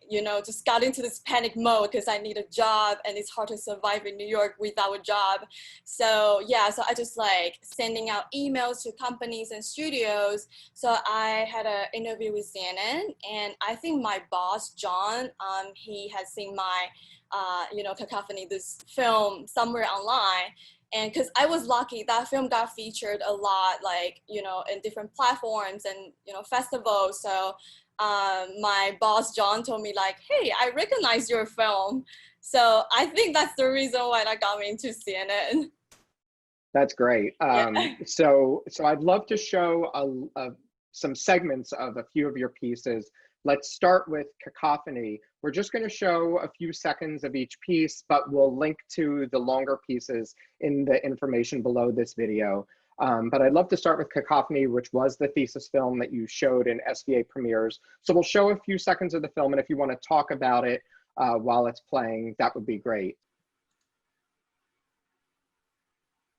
just got into this panic mode because I need a job and it's hard to survive in New York without a job. So yeah, so I just like sending out emails to companies and studios. So I had an interview with CNN, and I think my boss John, he had seen my Cacophony, this film, somewhere online. And because I was lucky, that film got featured a lot, like, in different platforms and, festivals. So my boss, John, told me like, hey, I recognize your film. So I think that's the reason why that got me into CNN. That's great. Yeah. So I'd love to show some segments of a few of your pieces. Let's start with Cacophony. We're just going to show a few seconds of each piece, but we'll link to the longer pieces in the information below this video. But I'd love to start with Cacophony, which was the thesis film that you showed in SVA premieres. So we'll show a few seconds of the film, and if you want to talk about it while it's playing, that would be great.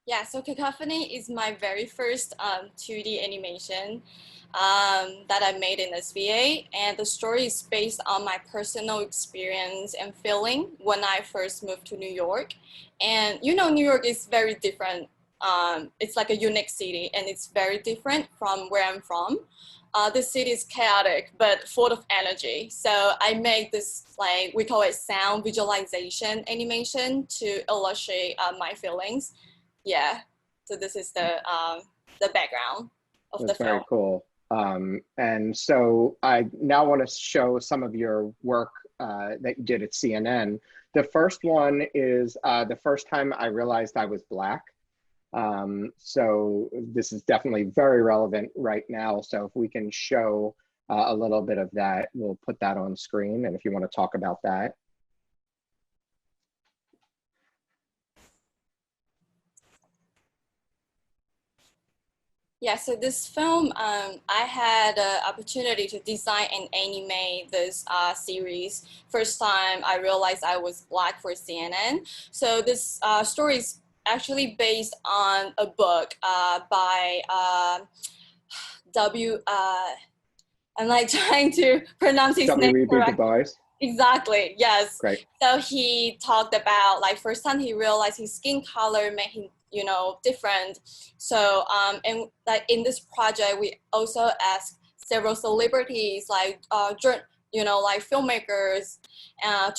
Yeah, so Cacophony is my very first 2D animation that I made in SVA, and the story is based on my personal experience and feeling when I first moved to New York. And New York is very different. It's like a unique city, and it's very different from where I'm from. This city is chaotic, but full of energy. So I made this, like, we call it sound visualization animation to illustrate my feelings. Yeah, so this is the background of the film. Very cool. And so I now want to show some of your work that you did at CNN. The first one is the first time I realized I was Black. So this is definitely very relevant right now. So if we can show a little bit of that, we'll put that on screen. And if you want to talk about that. Yeah, so this film, I had an opportunity to design and animate this series. First time I realized I was Black for CNN. So this story is actually based on a book by I'm like trying to pronounce his name correctly. Exactly, yes. Great. So he talked about like first time he realized his skin color made him different. So and like in this project we also asked several celebrities like you know, like filmmakers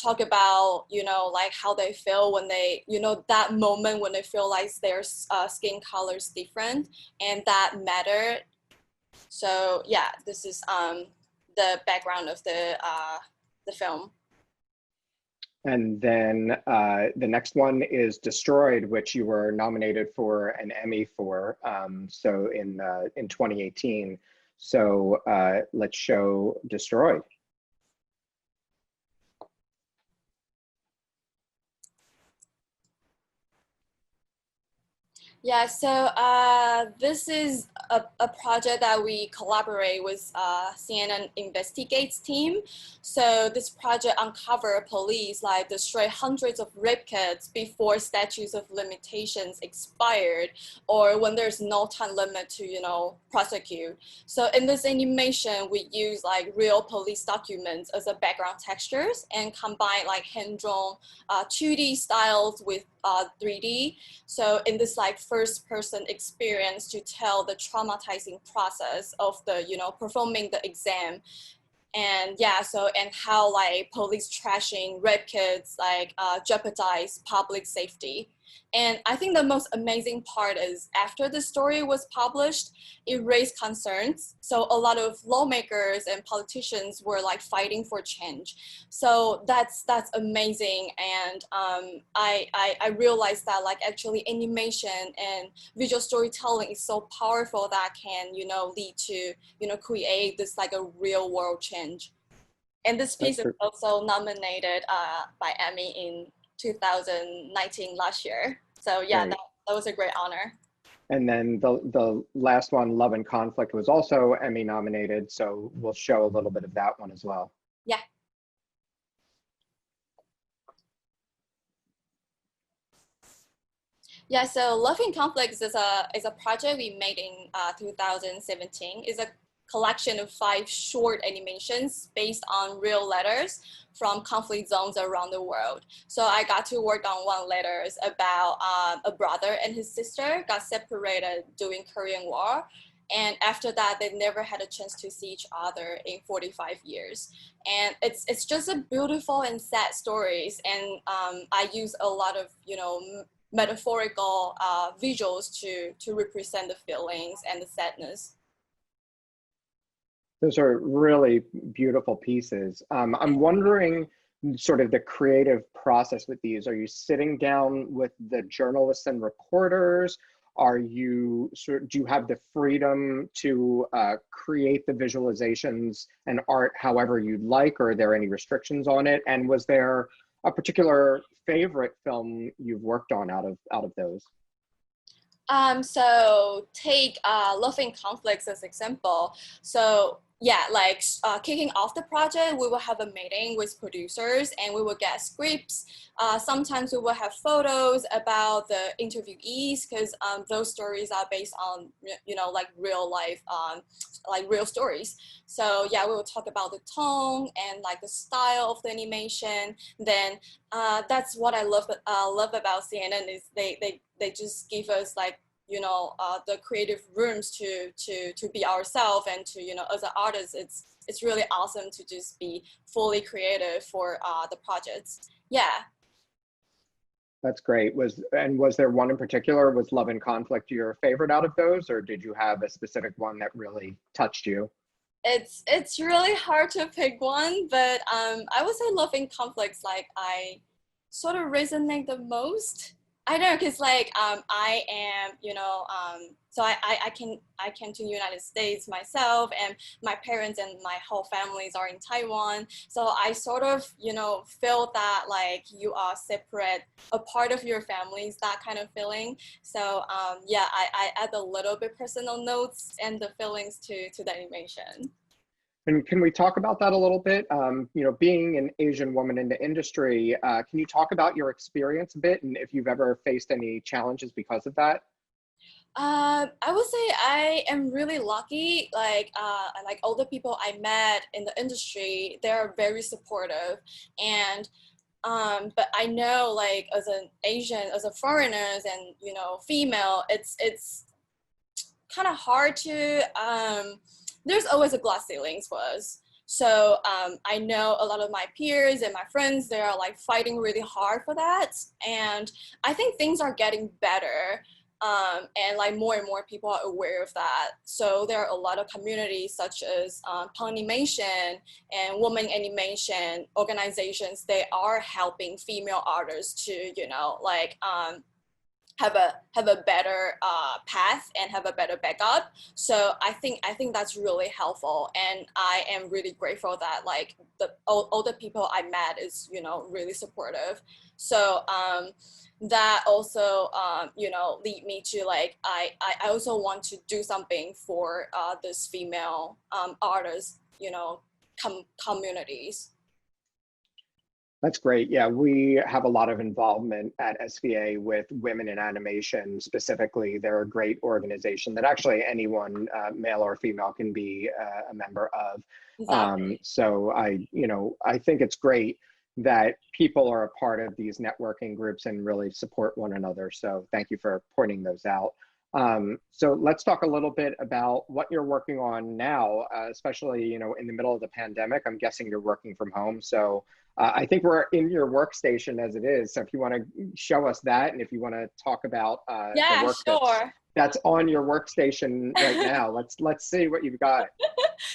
talk about, you know, like how they feel when they, you know, that moment when they feel like their skin color is different and that matter. So yeah, this is the background of the film. And then the next one is Destroyed, which you were nominated for an Emmy for, so in 2018. So let's show Destroyed. Yeah, so this is a project that we collaborate with CNN Investigates team. So this project uncover police like destroy hundreds of rape kits before statutes of limitations expired or when there's no time limit to, you know, prosecute. So in this animation, we use like real police documents as a background textures and combine like hand-drawn 2D styles with 3D. So in this like first person experience to tell the traumatizing process of the, you know, performing the exam. And yeah, so, and how like police trashing rape kids like jeopardize public safety. And I think the most amazing part is after the story was published, it raised concerns. So a lot of lawmakers and politicians were like fighting for change. So that's amazing. And I realized that like actually animation and visual storytelling is so powerful that can, you know, lead to, you know, create this like a real world change. And this piece is also nominated by Emmy in 2019 last year. So yeah, that was a great honor. And then the last one, Love and Conflict, was also Emmy nominated. So we'll show a little bit of that one as well. Yeah. Yeah, so Love and Conflict is a project we made in 2017. It's a collection of 5 short animations based on real letters from conflict zones around the world. So I got to work on one letter about a brother and his sister got separated during Korean War. And after that, they never had a chance to see each other in 45 years. And it's just a beautiful and sad stories. And I use a lot of, you know, metaphorical visuals to represent the feelings and the sadness. Those are really beautiful pieces. I'm wondering sort of the creative process with these. Are you sitting down with the journalists and reporters? Are you do you have the freedom to create the visualizations and art however you'd like, or are there any restrictions on it? And was there a particular favorite film you've worked on out of those? So take Love and Conflicts as example. So yeah, like kicking off the project, we will have a meeting with producers and we will get scripts. Sometimes we will have photos about the interviewees because those stories are based on, you know, like real life, like real stories. So yeah, we will talk about the tone and like the style of the animation. Then that's what I love about CNN is they just give us like, you know, the creative rooms to be ourselves and to, you know, as an artist, it's really awesome to just be fully creative for the projects. Yeah. That's great. Was there one in particular? Was Love and Conflict your favorite out of those, or did you have a specific one that really touched you? It's really hard to pick one, but I would say Love and Conflicts like I sort of resonate the most. I don't know, cause like I am, you know, so I came to the United States myself, and my parents and my whole families are in Taiwan. So I sort of, you know, feel that like you are separate, a part of your families, that kind of feeling. So yeah, I add a little bit personal notes and the feelings to the animation. And can we talk about that a little bit? You know, being an Asian woman in the industry, can you talk about your experience a bit and if you've ever faced any challenges because of that? I would say I am really lucky. Like all the people I met in the industry, they're very supportive. And but I know like as an Asian, as a foreigner, and you know, female, it's kind of hard to. There's always a glass ceilings for us. So I know a lot of my peers and my friends, they are like fighting really hard for that. And I think things are getting better. And like more and more people are aware of that. So there are a lot of communities such as Punimation and woman animation organizations. They are helping female artists to, you know, like have a better path and have a better backup. So I think that's really helpful, and I am really grateful that like all the people I met is, you know, really supportive. So that also you know, lead me to like I also want to do something for this female artists, you know, communities. That's great. Yeah, we have a lot of involvement at SVA with women in animation specifically. They're a great organization that actually anyone, male or female, can be a member of. Exactly. So I think it's great that people are a part of these networking groups and really support one another. So thank you for pointing those out. So let's talk a little bit about what you're working on now, especially, you know, in the middle of the pandemic. I'm guessing you're working from home. So I think we're in your workstation as it is. So if you want to show us that, and if you want to talk about Yeah, the work sure. that's on your workstation right now, let's see what you've got.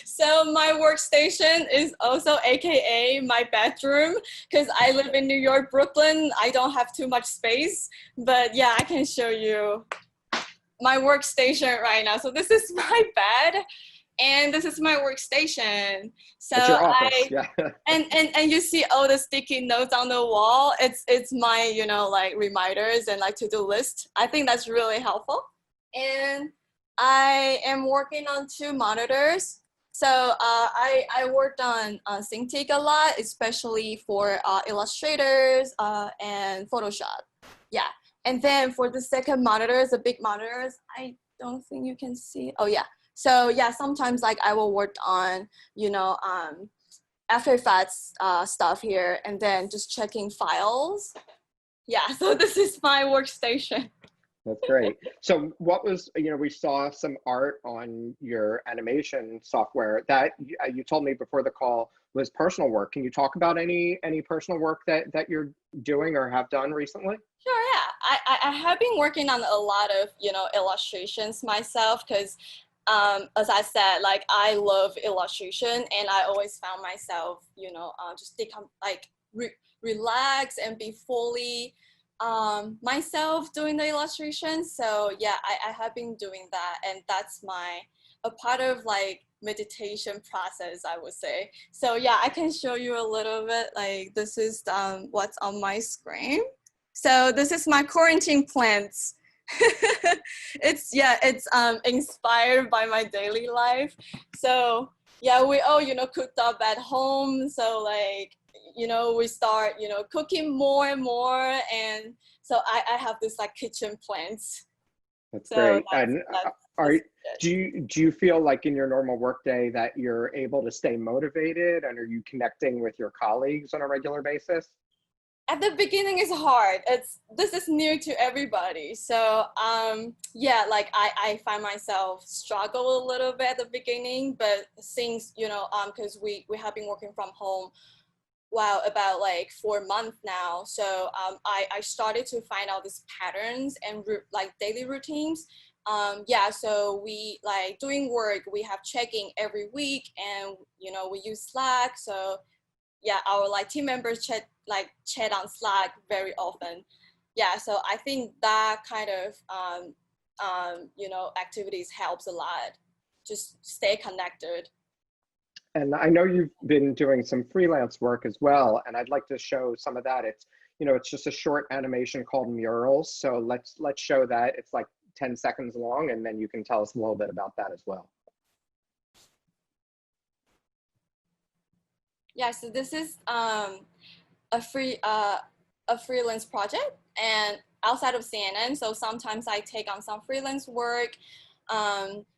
So my workstation is also AKA my bedroom, because I live in New York, Brooklyn. I don't have too much space, but yeah, I can show you my workstation right now. So this is my bed, and this is my workstation. So It's your office, yeah. and you see all the sticky notes on the wall. It's my, you know, like reminders and like to-do list. I think that's really helpful. And I am working on 2 monitors. So I worked on Cintiq a lot, especially for illustrators and Photoshop. Yeah. And then for the second monitors, the big monitors, I don't think you can see. Oh yeah. So yeah, sometimes like I will work on, you know, After Effects stuff here, and then just checking files. Yeah, so this is my workstation. That's great. So what was, you know, we saw some art on your animation software that you told me before the call was personal work. Can you talk about any personal work that you're doing or have done recently? Sure, yeah. I have been working on a lot of, you know, illustrations myself, because as I said, like I love illustration, and I always found myself, you know, just relax and be fully myself doing the illustration. So yeah, I have been doing that, and that's a part of like meditation process, I would say. So yeah, I can show you a little bit. Like this is what's on my screen. So this is my quarantine plants. It's inspired by my daily life. So yeah, we all, you know, cooked up at home. So like, you know, we start, you know, cooking more and more. And so I have this like kitchen plants. That's So great. that's do you feel like in your normal workday that you're able to stay motivated, and are you connecting with your colleagues on a regular basis? At the beginning it's hard. This is new to everybody. So yeah, like I find myself struggle a little bit at the beginning, but since, you know, because we have been working from home, wow, about like 4 months now. So I started to find out these patterns and like daily routines. Yeah, so we like doing work, we have checking every week, and you know, we use Slack. So yeah, our like team members chat on Slack very often. Yeah, so I think that kind of you know, activities helps a lot. Just stay connected. And I know you've been doing some freelance work as well, and I'd like to show some of that. It's, you know, it's just a short animation called Murals. So let's show that. It's like 10 seconds long, and then you can tell us a little bit about that as well. Yeah, so this is a freelance project, and outside of CNN. So sometimes I take on some freelance work.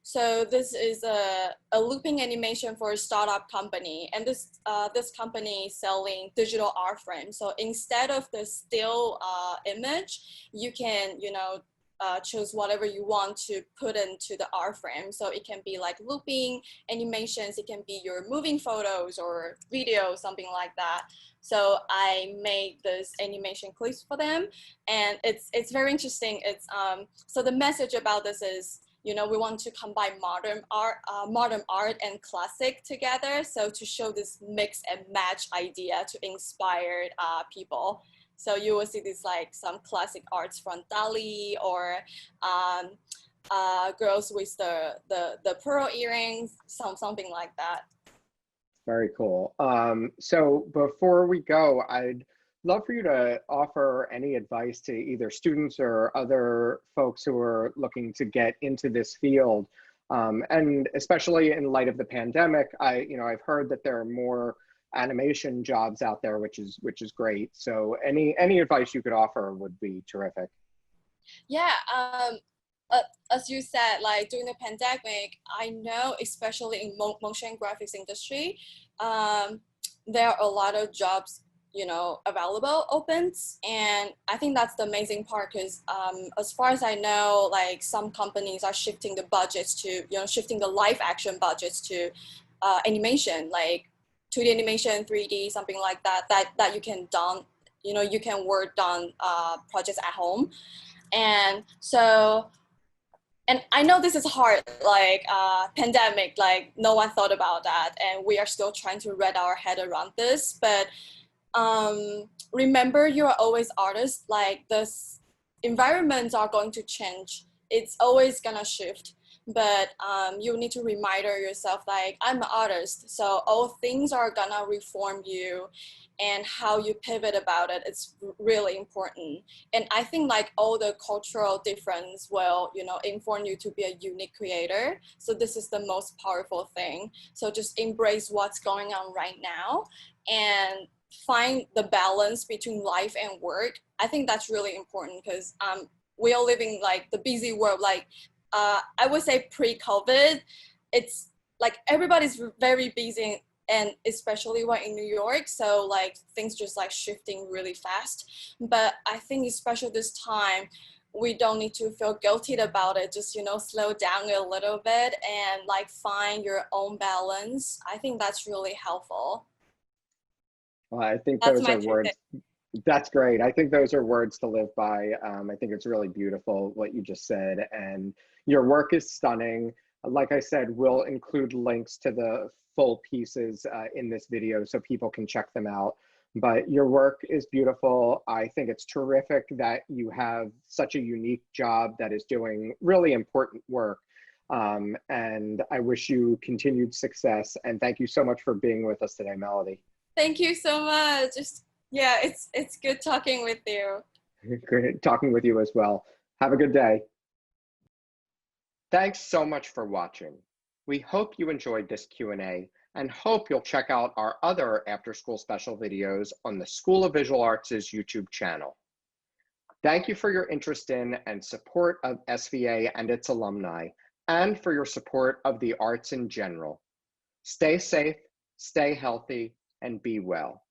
So this is a looping animation for a startup company, and this company is selling digital art frames. So instead of the still image, you can, you know, choose whatever you want to put into the art frame. So it can be like looping animations, it can be your moving photos or videos, something like that. So I made this animation clips for them, and it's very interesting. It's so the message about this is, you know, we want to combine modern art and classic together. So to show this mix and match idea to inspire people. So you will see this like some classic arts from Dali, or girls with the pearl earrings, something like that. Very cool. So before we go, I'd love for you to offer any advice to either students or other folks who are looking to get into this field. And especially in light of the pandemic, I've heard that there are more animation jobs out there, which is great. So any advice you could offer would be terrific. Yeah. As you said, like during the pandemic, I know especially in motion graphics industry, there are a lot of jobs, you know, available opens, and I think that's the amazing part, because as far as I know, like some companies are shifting the budgets to, you know, shifting the live action budgets to animation, like 2D animation, 3D, something like that you can done, you know, you can work on projects at home. And so, and I know this is hard, like pandemic, like no one thought about that, and we are still trying to wrap our head around this. But remember, you are always artists. Like this environments are going to change. It's always gonna shift. But you need to remind yourself, like, I'm an artist, so all things are gonna reform you, and how you pivot about it, it's really important. And I think like all the cultural difference will, you know, inform you to be a unique creator. So this is the most powerful thing. So just embrace what's going on right now and find the balance between life and work. I think that's really important, because we are living like the busy world, like I would say pre-COVID, it's like everybody's very busy, and especially when in New York, so like things just like shifting really fast. But I think especially this time, we don't need to feel guilty about it. Just, you know, slow down a little bit and like find your own balance. I think that's really helpful. Well, I think That's those are words. That's great. I think those are words to live by. I think it's really beautiful what you just said, and your work is stunning. Like I said, we'll include links to the full pieces in this video so people can check them out. But your work is beautiful. I think it's terrific that you have such a unique job that is doing really important work. And I wish you continued success. And thank you so much for being with us today, Melody. Thank you so much. Yeah, it's good talking with you. Great talking with you as well. Have a good day. Thanks so much for watching. We hope you enjoyed this Q&A and hope you'll check out our other after-school special videos on the School of Visual Arts' YouTube channel. Thank you for your interest in and support of SVA and its alumni, and for your support of the arts in general. Stay safe, stay healthy, and be well.